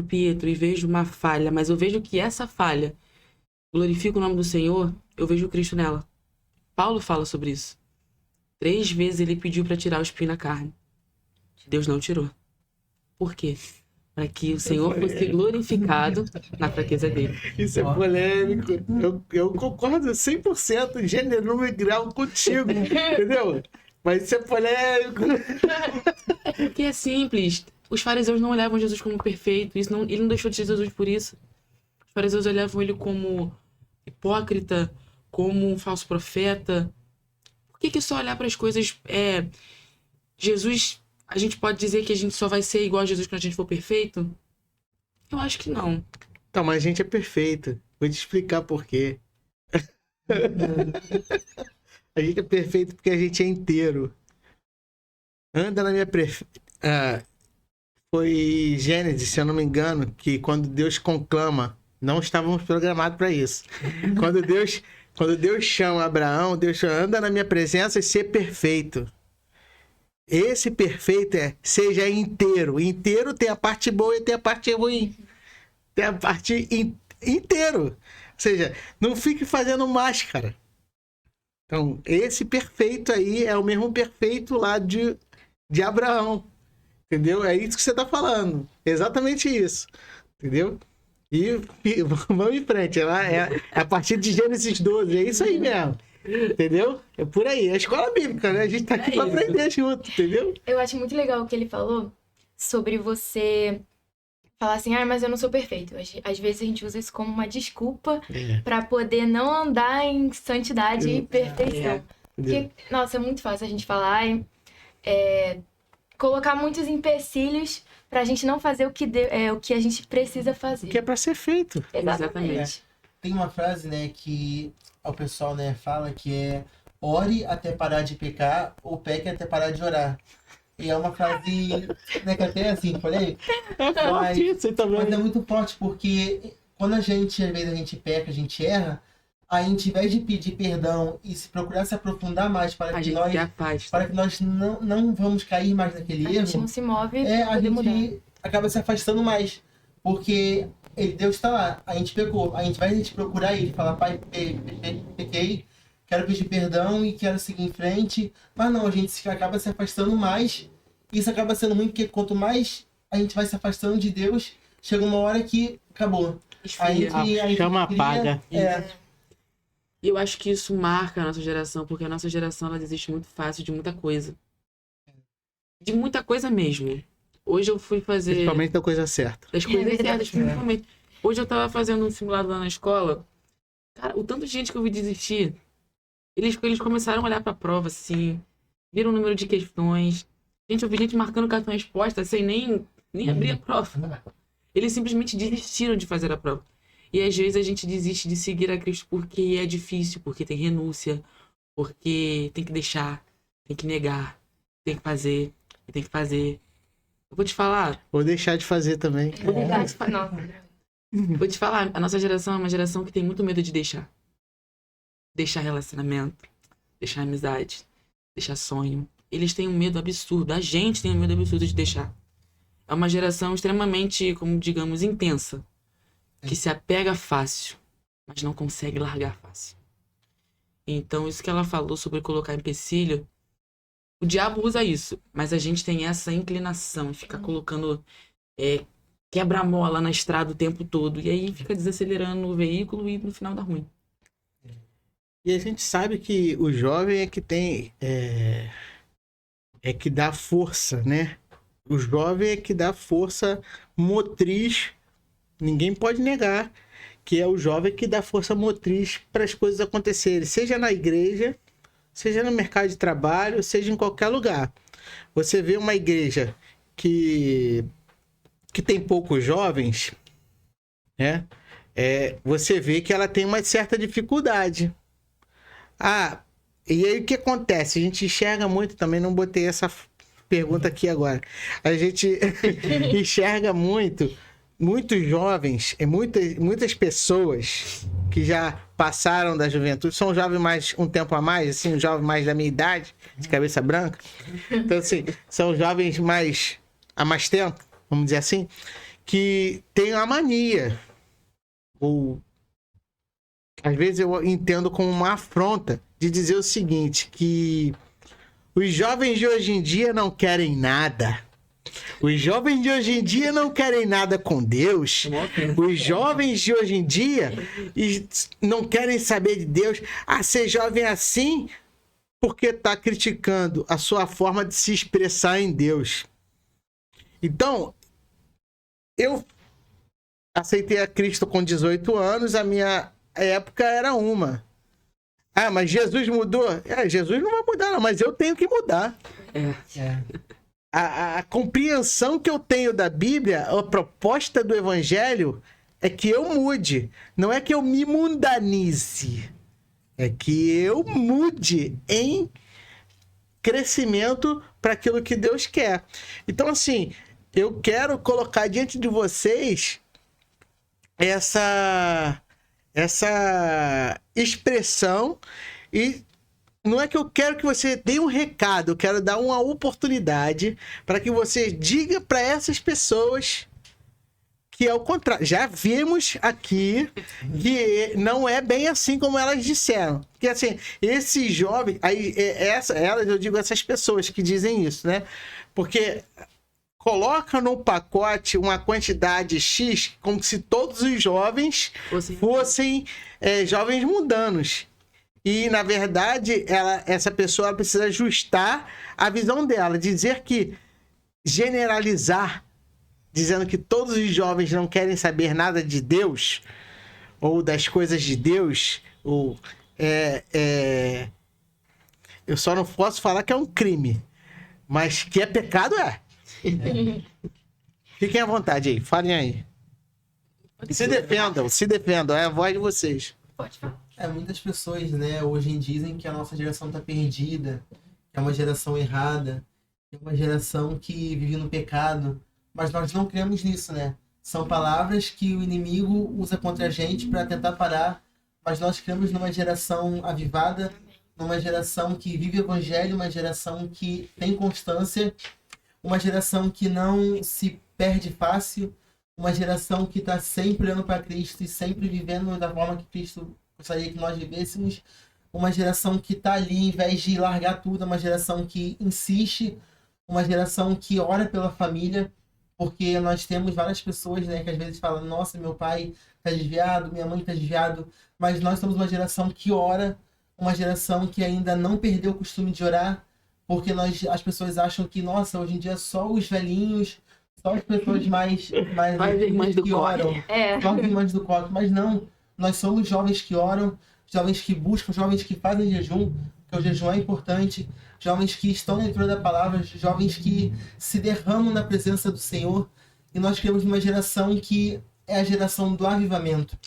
Pietro e vejo uma falha, mas eu vejo que essa falha glorifica o nome do Senhor, eu vejo Cristo nela. Paulo fala sobre isso. 3 vezes ele pediu para tirar o espinho na carne. Deus não tirou. Por quê? Para que o Senhor fosse glorificado na fraqueza dele. Isso é polêmico. Eu concordo 100%, gênero, número e grau contigo, entendeu? Mas isso é polêmico. Porque é simples. Os fariseus não olhavam Jesus como perfeito. Ele não deixou de ser Jesus por isso. Os fariseus olhavam ele como hipócrita, como um falso profeta. Por que só olhar para as coisas... Jesus, a gente pode dizer que a gente só vai ser igual a Jesus quando a gente for perfeito? Eu acho que não. Então, mas a gente é perfeito. Vou te explicar por quê. A gente é perfeito porque a gente é inteiro. Anda na minha foi Gênesis, se eu não me engano, que quando Deus conclama, não estávamos programados para isso. Quando Deus chama Abraão, Deus chama, anda na minha presença e ser perfeito. Esse perfeito seja inteiro. Inteiro tem a parte boa e tem a parte ruim. Tem a parte inteiro. Ou seja, não fique fazendo máscara. Então, esse perfeito aí é o mesmo perfeito lá de Abraão. Entendeu? É isso que você tá falando. Exatamente isso. Entendeu? E vamos em frente. É a partir de Gênesis 12. É isso aí mesmo. Entendeu? É por aí. É a escola bíblica, né? A gente tá aqui pra aprender junto, entendeu? Eu acho muito legal o que ele falou sobre você falar assim, mas eu não sou perfeito. Às vezes a gente usa isso como uma desculpa pra poder não andar em santidade e perfeição. Porque, nossa, é muito fácil a gente falar colocar muitos empecilhos pra gente não fazer o que a gente precisa fazer. O que é pra ser feito. Exatamente. Tem uma frase, né, que o pessoal, né, fala que é ore até parar de pecar ou peque até parar de orar. E é uma frase, né, que até é assim, polêmica. Mas é muito forte, porque quando às vezes a gente peca, a gente erra, aí, ao invés de pedir perdão e se procurar se aprofundar mais para que nós não vamos cair mais naquele erro, a gente não se move a gente acaba se afastando mais. Porque Deus está lá, a gente pecou, a gente vai procurar ele, falar, pai, pequei, quero pedir perdão e quero seguir em frente. Mas não, a gente acaba se afastando mais. Isso acaba sendo ruim, porque quanto mais a gente vai se afastando de Deus, chega uma hora que acabou. A chama apaga. E eu acho que isso marca a nossa geração, porque a nossa geração ela desiste muito fácil de muita coisa. De muita coisa mesmo. Hoje eu fui fazer... Principalmente da coisa certa. Das coisas certas, principalmente. Hoje eu tava fazendo um simulado lá na escola. Cara, o tanto de gente que eu vi desistir, eles começaram a olhar pra prova, assim, viram o número de questões. Gente, eu vi gente marcando cartão resposta sem nem abrir a prova. Eles simplesmente desistiram de fazer a prova. E às vezes a gente desiste de seguir a Cristo porque é difícil, porque tem renúncia, porque tem que deixar, tem que negar, tem que fazer, tem que fazer. Eu vou te falar. Ou deixar de fazer também. Vou te falar, a nossa geração é uma geração que tem muito medo de deixar. Deixar relacionamento, deixar amizade, deixar sonho. Eles têm um medo absurdo, a gente tem um medo absurdo de deixar. É uma geração extremamente, como digamos, intensa. Que se apega fácil, mas não consegue largar fácil. Então, isso que ela falou sobre colocar empecilho, o diabo usa isso, mas a gente tem essa inclinação, fica colocando quebra-mola na estrada o tempo todo, e aí fica desacelerando o veículo e no final dá ruim. E a gente sabe que o jovem é que tem... que dá força, né? O jovem é que dá força motriz. Ninguém pode negar que é o jovem que dá força motriz para as coisas acontecerem, seja na igreja, seja no mercado de trabalho, seja em qualquer lugar. Você vê uma igreja que tem poucos jovens, né? Você vê que ela tem uma certa dificuldade. E aí o que acontece? A gente enxerga muito, também não botei essa pergunta aqui agora. A gente enxerga muitos jovens e muitas pessoas que já passaram da juventude, são jovens mais um tempo a mais, assim, um jovem mais da minha idade, de cabeça branca. Então, assim, são jovens há mais tempo, vamos dizer assim, que têm a mania, ou às vezes eu entendo como uma afronta, de dizer o seguinte, que os jovens de hoje em dia não querem nada. Os jovens de hoje em dia não querem nada com Deus. Os jovens de hoje em dia não querem saber de Deus. Ser jovem assim porque está criticando a sua forma de se expressar em Deus. Então, eu aceitei a Cristo com 18 anos, a minha época era uma. Ah, mas Jesus mudou? Jesus não vai mudar, não, mas eu tenho que mudar. É. A compreensão que eu tenho da Bíblia, a proposta do Evangelho, é que eu mude. Não é que eu me mundanize. É que eu mude em crescimento para aquilo que Deus quer. Então, assim, eu quero colocar diante de vocês essa expressão, e não é que eu quero que você dê um recado, eu quero dar uma oportunidade para que você diga para essas pessoas que é o contrário. Já vimos aqui que não é bem assim como elas disseram. Porque assim, esses jovens, eu digo essas pessoas que dizem isso, né? Porque coloca no pacote uma quantidade X como se todos os jovens fossem jovens mundanos. E, na verdade, essa pessoa precisa ajustar a visão dela. Dizer que generalizar, dizendo que todos os jovens não querem saber nada de Deus, ou das coisas de Deus, ou eu só não posso falar que é um crime, mas que é pecado, é. Fiquem à vontade aí, falem aí. Se defendam, é a voz de vocês. Pode falar. Muitas pessoas, né, hoje dizem que a nossa geração tá perdida, que é uma geração errada, que é uma geração que vive no pecado, mas nós não cremos nisso, né? São palavras que o inimigo usa contra a gente para tentar parar, mas nós cremos numa geração avivada, numa geração que vive o evangelho, uma geração que tem constância, uma geração que não se perde fácil, uma geração que está sempre olhando para Cristo e sempre vivendo da forma que Cristo gostaria que nós vivêssemos, uma geração que está ali, em vez de largar tudo, uma geração que insiste, uma geração que ora pela família, porque nós temos várias pessoas, né, que às vezes falam, nossa, meu pai está desviado, minha mãe está desviado, mas nós somos uma geração que ora, uma geração que ainda não perdeu o costume de orar, porque as pessoas acham que, nossa, hoje em dia só os velhinhos, só as pessoas mais irmãs do que oram, só as irmãs do coque, mas não. Nós somos jovens que oram, jovens que buscam, jovens que fazem jejum, porque o jejum é importante, jovens que estão na leitura da palavra, jovens que se derramam na presença do Senhor. E nós criamos uma geração que é a geração do avivamento.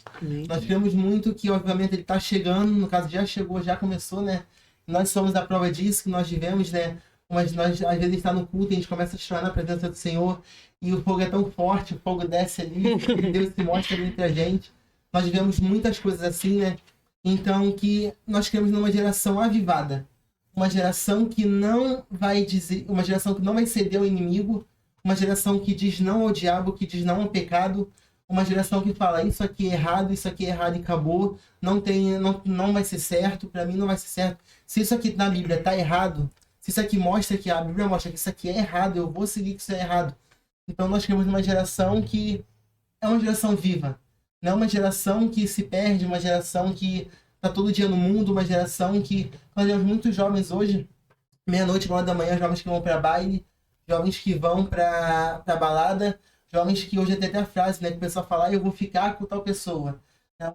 Nós cremos muito que o avivamento está chegando, no caso já chegou, já começou, né? Nós somos a prova disso, que nós vivemos, né? Mas nós, às vezes, está no culto e a gente começa a chorar na presença do Senhor e o fogo é tão forte, o fogo desce ali, Deus se mostra ali entre a gente. Nós vivemos muitas coisas assim, né? Então, que nós queremos numa geração avivada. Uma geração que não vai dizer... Uma geração que não vai ceder ao inimigo. Uma geração que diz não ao diabo, que diz não ao pecado. Uma geração que fala isso aqui é errado e acabou. Não vai ser certo, para mim não vai ser certo. Se isso aqui na Bíblia tá errado, se isso aqui mostra que a Bíblia mostra que isso aqui é errado, eu vou seguir que isso é errado. Então, nós queremos uma geração que é uma geração viva. Não é uma geração que se perde, uma geração que está todo dia no mundo, uma geração que... Nós temos muitos jovens hoje, meia-noite, 1h da manhã, jovens que vão para baile, jovens que vão para balada, jovens que hoje tem até a frase, né, que o pessoal fala, eu vou ficar com tal pessoa. É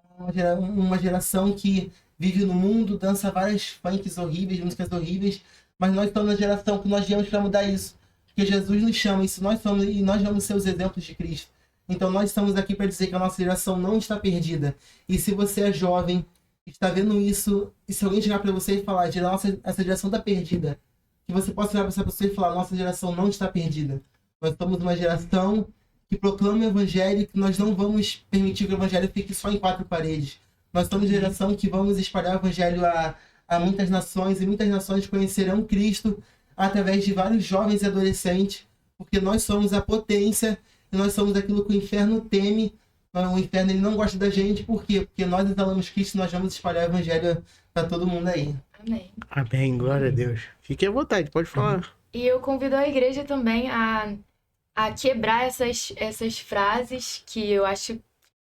uma geração que vive no mundo, dança várias funks horríveis, músicas horríveis, mas nós estamos na geração que nós viemos para mudar isso. Porque Jesus nos chama, isso nós somos, e nós vamos ser os exemplos de Cristo. Então nós estamos aqui para dizer que a nossa geração não está perdida. E se você é jovem, está vendo isso, e se alguém chegar para você e falar, essa geração está perdida, que você possa olhar para essa pessoa e falar, nossa geração não está perdida. Nós somos uma geração que proclama o Evangelho, que nós não vamos permitir que o Evangelho fique só em 4 paredes. Nós somos uma geração que vamos espalhar o Evangelho a muitas nações, e muitas nações conhecerão Cristo através de vários jovens e adolescentes, porque nós somos a potência, e nós somos aquilo que o inferno teme. O inferno ele não gosta da gente, por quê? Porque nós exalamos Cristo e nós vamos espalhar o Evangelho para todo mundo aí. Amém. Amém, glória a Deus. Fique à vontade, pode falar. E eu convido a igreja também a quebrar essas frases que eu acho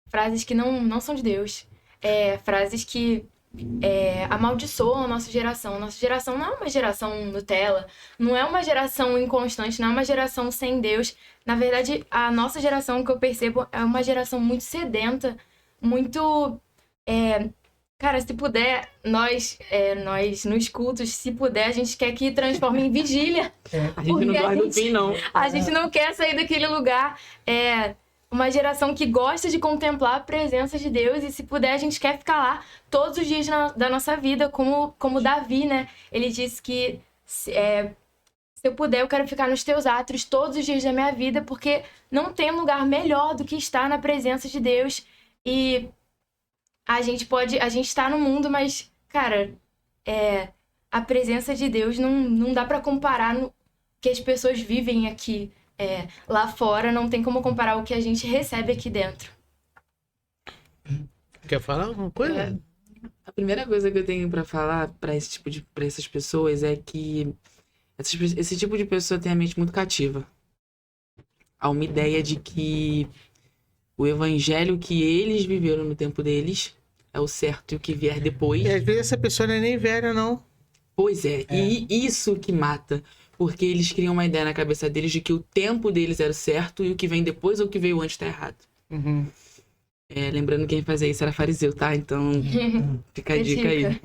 frases que não são de Deus. Frases que amaldiçoam a nossa geração. Nossa geração não é uma geração Nutella, não é uma geração inconstante, não é uma geração sem Deus. Na verdade, a nossa geração, que eu percebo, é uma geração muito sedenta, muito... Cara, se puder, nós nos cultos, se puder, a gente quer que transforme em vigília. A gente não guarda o fim, não. A gente não quer sair daquele lugar. Uma geração que gosta de contemplar a presença de Deus, e se puder, a gente quer ficar lá todos os dias da nossa vida, como Davi, né? Ele disse que se eu puder, eu quero ficar nos teus átrios todos os dias da minha vida, porque não tem lugar melhor do que estar na presença de Deus. E a gente está no mundo, mas, cara, a presença de Deus não dá pra comparar no que as pessoas vivem aqui. Lá fora, não tem como comparar o que a gente recebe aqui dentro. Quer falar alguma coisa? A primeira coisa que eu tenho pra falar pra essas pessoas é que esse tipo de pessoa tem a mente muito cativa. Há uma ideia de que o evangelho que eles viveram no tempo deles é o certo, e o que vier depois... E às vezes essa pessoa não é nem velha, não. Pois é, e isso que mata. Porque eles criam uma ideia na cabeça deles de que o tempo deles era o certo e o que vem depois ou o que veio antes tá errado. Uhum. Lembrando que quem fazia isso era fariseu, tá? Então, fica a dica aí.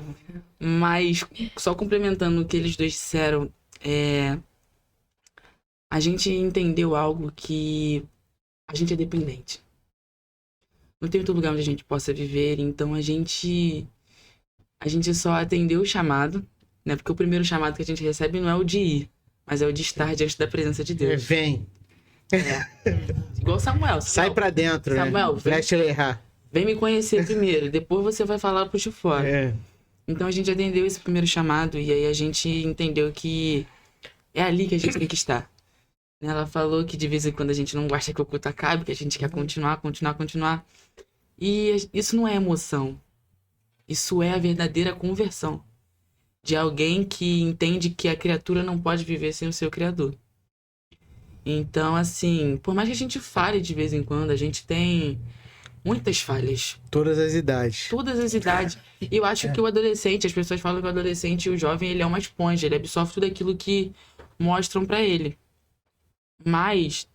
Mas, só complementando o que eles dois disseram, a gente entendeu algo que a gente é dependente. Não tem outro lugar onde a gente possa viver, então a gente só atendeu o chamado, né? Porque o primeiro chamado que a gente recebe não é o de ir, mas é o de estar diante da presença de Deus. Vem. Igual Samuel. Sai pra dentro, Samuel, né? Deixa eu errar. Vem me conhecer primeiro, depois você vai falar pro de fora. Então a gente atendeu esse primeiro chamado e aí a gente entendeu que é ali que a gente tem que estar. Ela falou que de vez em quando a gente não gosta que o culto acabe, que a gente quer continuar. E isso não é emoção. Isso é a verdadeira conversão. De alguém que entende que a criatura não pode viver sem o seu Criador. Então, assim, por mais que a gente fale de vez em quando, a gente tem muitas falhas. Todas as idades. Todas as idades. E eu acho que o adolescente, as pessoas falam que o adolescente e o jovem, ele é uma esponja. Ele absorve tudo aquilo que mostram pra ele. Mas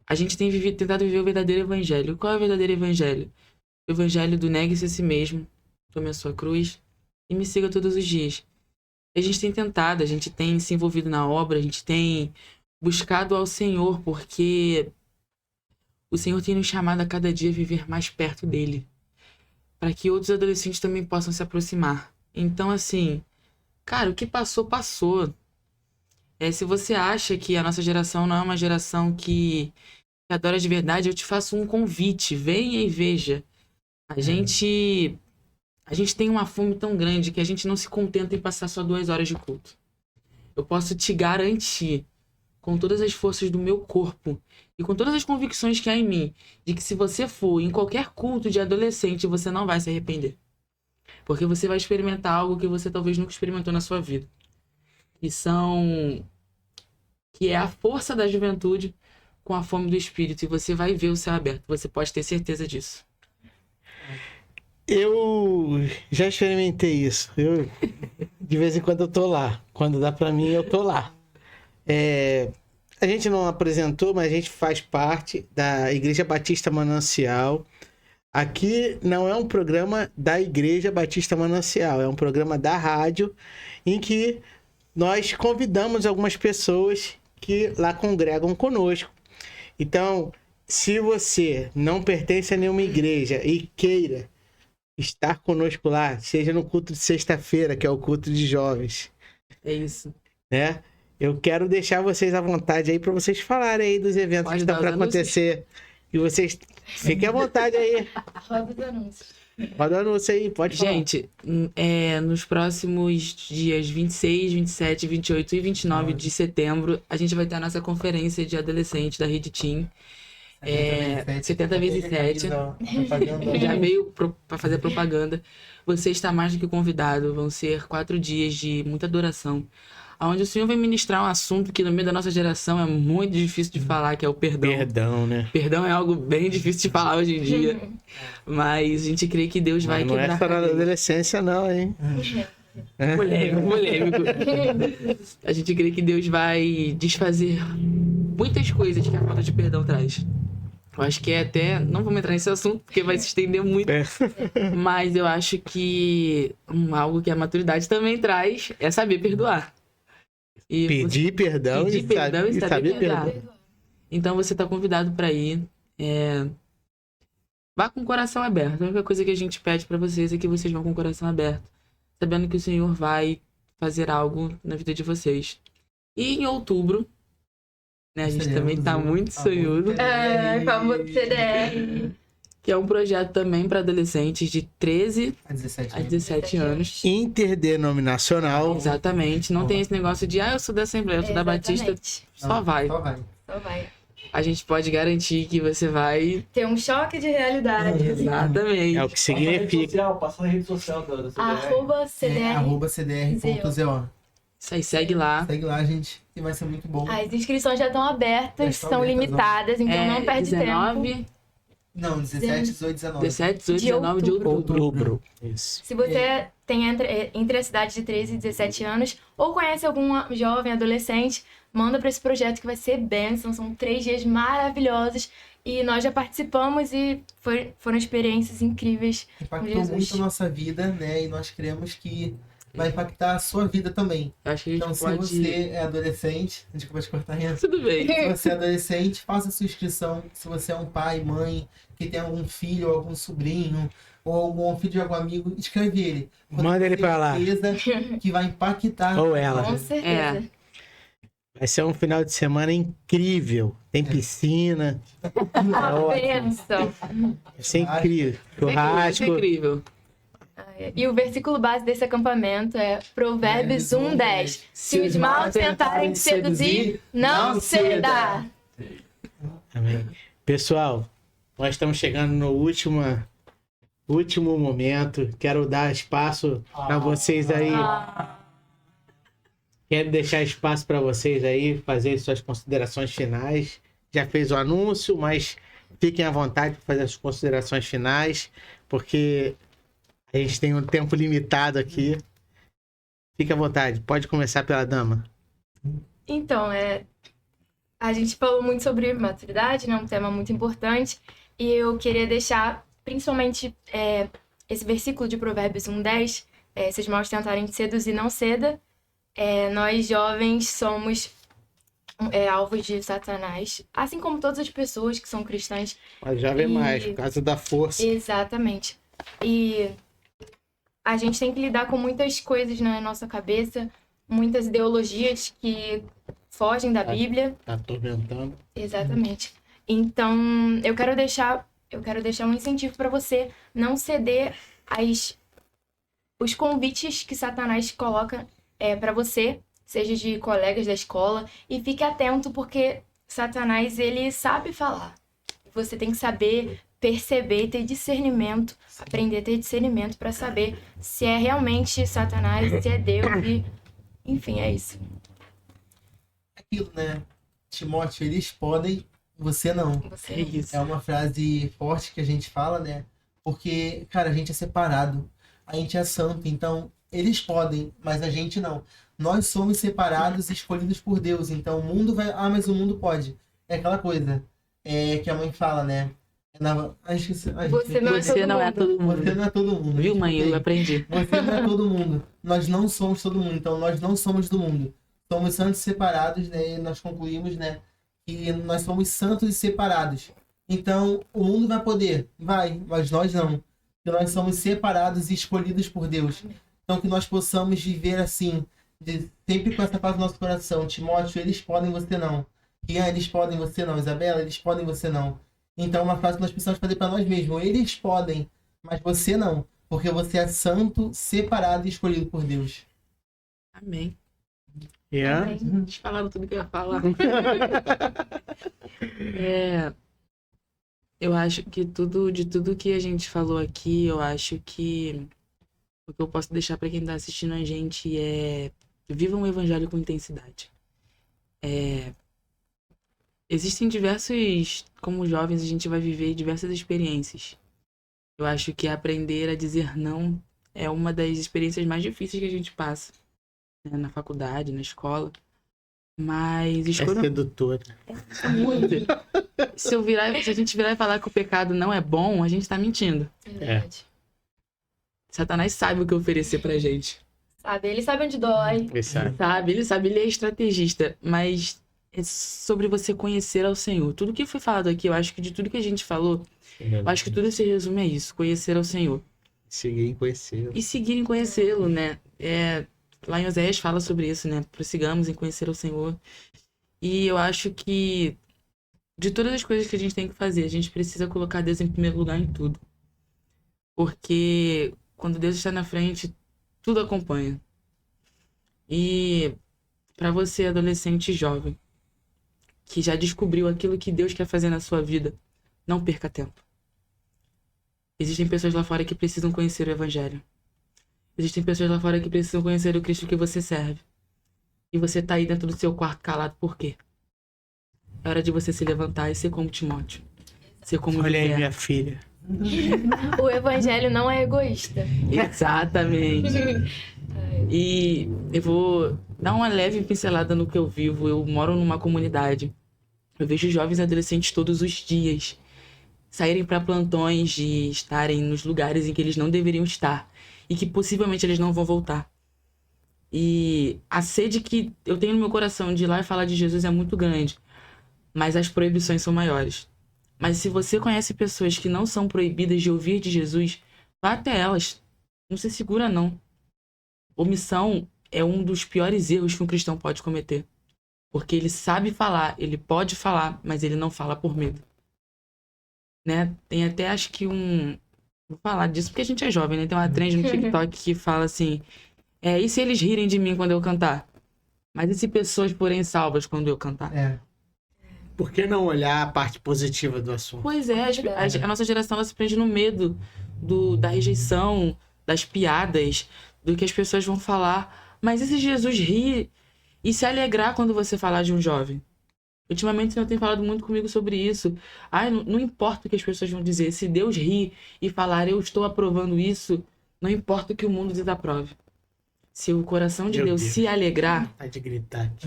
a gente tem tentado viver o verdadeiro evangelho. Qual é o verdadeiro evangelho? O evangelho do negue-se a si mesmo, tome a sua cruz e me siga todos os dias. A gente tem tentado, a gente tem se envolvido na obra, a gente tem buscado ao Senhor, porque o Senhor tem nos chamado a cada dia a viver mais perto dele, para que outros adolescentes também possam se aproximar. Então, assim, cara, o que passou, passou. Se você acha que a nossa geração não é uma geração que adora de verdade, eu te faço um convite. Venha e veja. A gente tem uma fome tão grande que a gente não se contenta em passar só 2 horas de culto. Eu posso te garantir, com todas as forças do meu corpo e com todas as convicções que há em mim, de que se você for em qualquer culto de adolescente, você não vai se arrepender. Porque você vai experimentar algo que você talvez nunca experimentou na sua vida. Que é a força da juventude com a fome do Espírito. E você vai ver o céu aberto. Você pode ter certeza disso. Eu já experimentei isso. De vez em quando eu tô lá. Quando dá pra mim, eu tô lá. A gente não apresentou, mas a gente faz parte da Igreja Batista Manancial. Aqui não é um programa da Igreja Batista Manancial. É um programa da rádio em que nós convidamos algumas pessoas que lá congregam conosco. Então, se você não pertence a nenhuma igreja e queira estar conosco lá, seja no culto de sexta-feira, que é o culto de jovens. É isso. Né? Eu quero deixar vocês à vontade aí para vocês falarem aí dos eventos que estão para acontecer. E vocês fiquem à vontade aí. Roda os anúncios. Roda o anúncio aí, pode falar. Gente, nos próximos dias 26, 27, 28 e 29 de setembro, a gente vai ter a nossa conferência de adolescente da Rede Team. 70 vezes 7. Já veio para fazer propaganda. Você está mais do que convidado. Vão ser 4 dias de muita adoração onde o Senhor vai ministrar um assunto que no meio da nossa geração é muito difícil de falar, que é o perdão. Perdão, né? Perdão é algo bem difícil de falar hoje em dia. Mas a gente crê que Deus vai Mas não é quebrar só na cadeias. adolescência, não, hein? Polêmico. A gente crê que Deus vai desfazer muitas coisas que a falta de perdão traz. Eu acho que é até... Não vamos entrar nesse assunto, porque vai se estender muito. É. Mas eu acho que algo que a maturidade também traz é saber perdoar. E Pedir perdão, Pedir perdão e saber perdoar. perdoar. Então você tá convidado para ir. Vá com o coração aberto. A única coisa que a gente pede para vocês é que vocês vão com o coração aberto, sabendo que o Senhor vai fazer algo na vida de vocês. E em outubro, né, a gente também tá muito sonhudo, Famoso CDR. que é um projeto também para adolescentes de 13 Há 17 a 17 anos. Interdenominacional. Exatamente. Não tem esse negócio de, eu sou da Assembleia, eu sou da Batista. Exatamente. Só vai. Só vai. Só vai. A gente pode garantir que você vai. Ter um choque de realidade. Exatamente. É o que significa. Passa na rede social da CDR. Arroba CDR. Arroba cdr.zo. Isso aí, segue lá. Segue lá, gente, que vai ser muito bom. As inscrições já estão Já abertas, estão são abertas, limitadas, então não perde 19, tempo. Não, 17, 18, 19. 17, 18, De 19 de outubro. Outubro. Isso. Se você tem entre a cidade de 13 e 17 anos, ou conhece algum jovem, adolescente, manda para esse projeto que vai ser bênção. São 3 dias maravilhosos. E nós já participamos e foram experiências incríveis. Impactou Jesus. muito a nossa vida, né? E nós cremos que vai impactar a sua vida também. Eu acho que a gente Então, se pode. você é adolescente, a gente pode cortar isso. Tudo bem. Se você é adolescente, faça sua inscrição. Se você é um pai, mãe, que tem algum filho, ou algum sobrinho, ou algum filho de algum amigo, escreve ele. Manda ele pra lá. Certeza que vai impactar. Ou ela. Com certeza. Vai ser um final de semana incrível. Tem piscina. A bênção. Vai ser incrível. Vai ser Churrasco. incrível. E o versículo base desse acampamento é Provérbios 1:10. Se os maus tentarem te seduzir, não ceda. Amém. Pessoal, nós estamos chegando no último momento. Quero dar espaço para vocês aí. Quero deixar espaço para vocês aí fazer suas considerações finais. Já fez o anúncio, mas fiquem à vontade para fazer as considerações finais, porque a gente tem um tempo limitado aqui. Fique à vontade. Pode começar pela dama. Então, a gente falou muito sobre maturidade, né? Um tema muito importante. E eu queria deixar, principalmente, esse versículo de Provérbios 1:10. Se os maus tentarem te seduzir, não ceda. Nós, jovens, somos alvos de Satanás. Assim como todas as pessoas que são cristãs. Mas já vê mais, por causa da força. Exatamente. E a gente tem que lidar com muitas coisas na nossa cabeça, muitas ideologias que fogem da Bíblia. Tá atormentando. Exatamente. Então, eu quero deixar um incentivo para você não ceder os convites que Satanás coloca para você, seja de colegas da escola, e fique atento porque Satanás, ele sabe falar. Você tem que saber perceber, ter discernimento, aprender a ter discernimento para saber se é realmente Satanás, se é Deus, e enfim, é isso. Aquilo, né? Timóteo, eles podem, você não. É isso. É uma frase forte que a gente fala, né? Porque, cara, a gente é separado. A gente é santo. Então, eles podem, mas a gente não. Nós somos separados e escolhidos por Deus. Então, o mundo vai... mas o mundo pode. É aquela coisa que a mãe fala, né? Você não é todo mundo. Você não é todo mundo. Viu, mãe? Eu aprendi. Você não é todo mundo. Nós não somos todo mundo. Então, nós não somos do mundo. Somos santos separados, né? E nós concluímos, né? Que nós somos santos e separados. Então, o mundo vai poder? Vai, mas nós não. Porque nós somos separados e escolhidos por Deus. Então, que nós possamos viver assim, sempre com essa paz no nosso coração. Timóteo, eles podem, você não. Ian, eles podem, você não. Isabela, eles podem, você não. Então, uma frase que nós precisamos fazer para nós mesmos. Eles podem, mas você não. Porque você é santo, separado e escolhido por Deus. Amém. Yeah. Eles falaram tudo que eu ia falar. Eu acho que de tudo que a gente falou aqui, eu acho que o que eu posso deixar para quem tá assistindo a gente é vivam o evangelho com intensidade. Existem diversos... Como jovens, a gente vai viver diversas experiências. Eu acho que aprender a dizer não é uma das experiências mais difíceis que a gente passa, né? Na faculdade, na escola. Mas É sedutor. É muito. Se a gente virar e falar que o pecado não é bom, a gente tá mentindo. É verdade. Satanás sabe o que oferecer pra gente. Sabe, ele sabe onde dói. Ele sabe, ele é estrategista. Mas é sobre você conhecer ao Senhor. Tudo que foi falado aqui, eu acho que de tudo que a gente falou, eu acho que tudo se resume a isso. Conhecer ao Senhor. Seguir em conhecê-lo. E seguir em conhecê-lo, né? Lá em Oséias fala sobre isso, né? Prossigamos em conhecer o Senhor. E eu acho que de todas as coisas que a gente tem que fazer, a gente precisa colocar Deus em primeiro lugar em tudo. Porque quando Deus está na frente, tudo acompanha. E para você, adolescente e jovem, que já descobriu aquilo que Deus quer fazer na sua vida, não perca tempo. Existem pessoas lá fora que precisam conhecer o Evangelho. Existem pessoas lá fora que precisam conhecer o Cristo que você serve. E você tá aí dentro do seu quarto calado, por quê? É hora de você se levantar e ser como Timóteo. Ser como Olha aí, José. minha filha. O evangelho não é egoísta. Exatamente. E eu vou dar uma leve pincelada no que eu vivo. Eu moro numa comunidade. Eu vejo jovens e adolescentes todos os dias saírem para plantões e estarem nos lugares em que eles não deveriam estar. E que possivelmente eles não vão voltar. E a sede que eu tenho no meu coração de ir lá e falar de Jesus é muito grande. Mas as proibições são maiores. Mas se você conhece pessoas que não são proibidas de ouvir de Jesus, vá até elas. Não se segura, não. Omissão é um dos piores erros que um cristão pode cometer. Porque ele sabe falar, ele pode falar, mas ele não fala por medo. Né? Tem até, acho que Vou falar disso porque a gente é jovem, né? Tem uma trend no TikTok que fala assim... e se eles rirem de mim quando eu cantar? Mas e se pessoas forem salvas quando eu cantar? Por que não olhar a parte positiva do assunto? Pois é, a nossa geração ela se prende no medo da rejeição, das piadas, do que as pessoas vão falar. Mas e se Jesus rir e se alegrar quando você falar de um jovem? Ultimamente o Senhor tem falado muito comigo sobre isso. Não importa o que as pessoas vão dizer. Se Deus rir e falar, eu estou aprovando isso, não importa o que o mundo desaprove. Se o coração de Deus se alegrar... Tá de gritar aqui.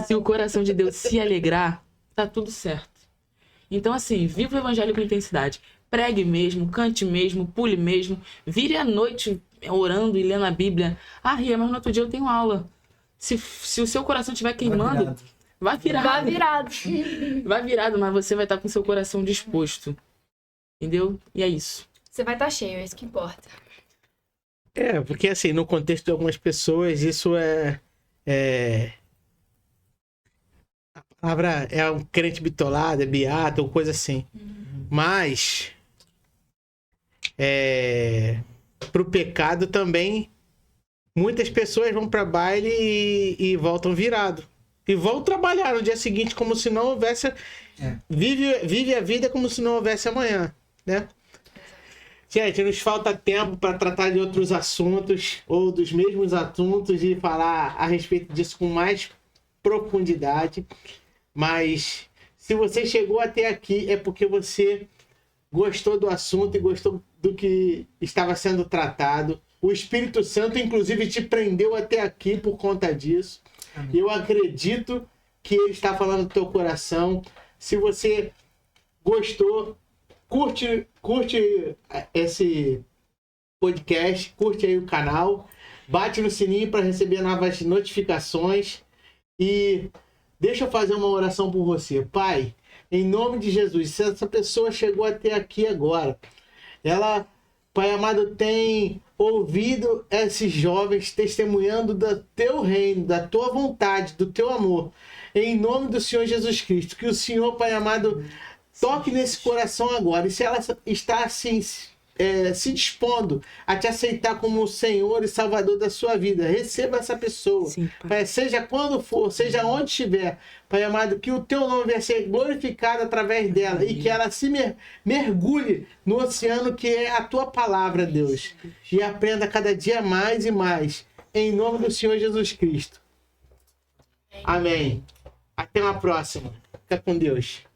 Se o coração de Deus se alegrar, tá tudo certo. Então, assim, viva o evangelho com intensidade. Pregue mesmo, cante mesmo, pule mesmo. Vire à noite orando e lendo a Bíblia. Ria, mas no outro dia eu tenho aula. Se o seu coração estiver queimando, vai virado. Vai virado. Vai virado, mas você vai estar com o seu coração disposto. Entendeu? E é isso. Você vai estar cheio, é isso que importa. Porque assim, no contexto de algumas pessoas, isso a palavra é um crente bitolado, é beato, ou coisa assim. Mas pro pecado também, muitas pessoas vão para baile e voltam virado. E vão trabalhar no dia seguinte como se não houvesse... Vive a vida como se não houvesse amanhã, né? Gente, nos falta tempo para tratar de outros assuntos ou dos mesmos assuntos e falar a respeito disso com mais profundidade. Mas se você chegou até aqui é porque você gostou do assunto e gostou do que estava sendo tratado. O Espírito Santo, inclusive, te prendeu até aqui por conta disso. Amém. Eu acredito que ele está falando do teu coração. Se você gostou, curte esse podcast, curte aí o canal, bate no sininho para receber novas notificações e deixa eu fazer uma oração por você. Pai, em nome de Jesus, se essa pessoa chegou até aqui agora, ela, Pai amado, tem ouvido esses jovens testemunhando do teu reino, da tua vontade, do teu amor, em nome do Senhor Jesus Cristo, que o Senhor, Pai amado, toque nesse coração agora. E se ela está assim, se dispondo a te aceitar como o Senhor e Salvador da sua vida, receba essa pessoa. Sim, Pai, seja quando for, seja onde estiver, Pai amado, que o teu nome venha ser glorificado através dela. Amém. E que ela se mergulhe no oceano que é a tua palavra, Deus. E aprenda cada dia mais e mais em nome do Senhor Jesus Cristo. Amém. Até uma próxima. Fica com Deus.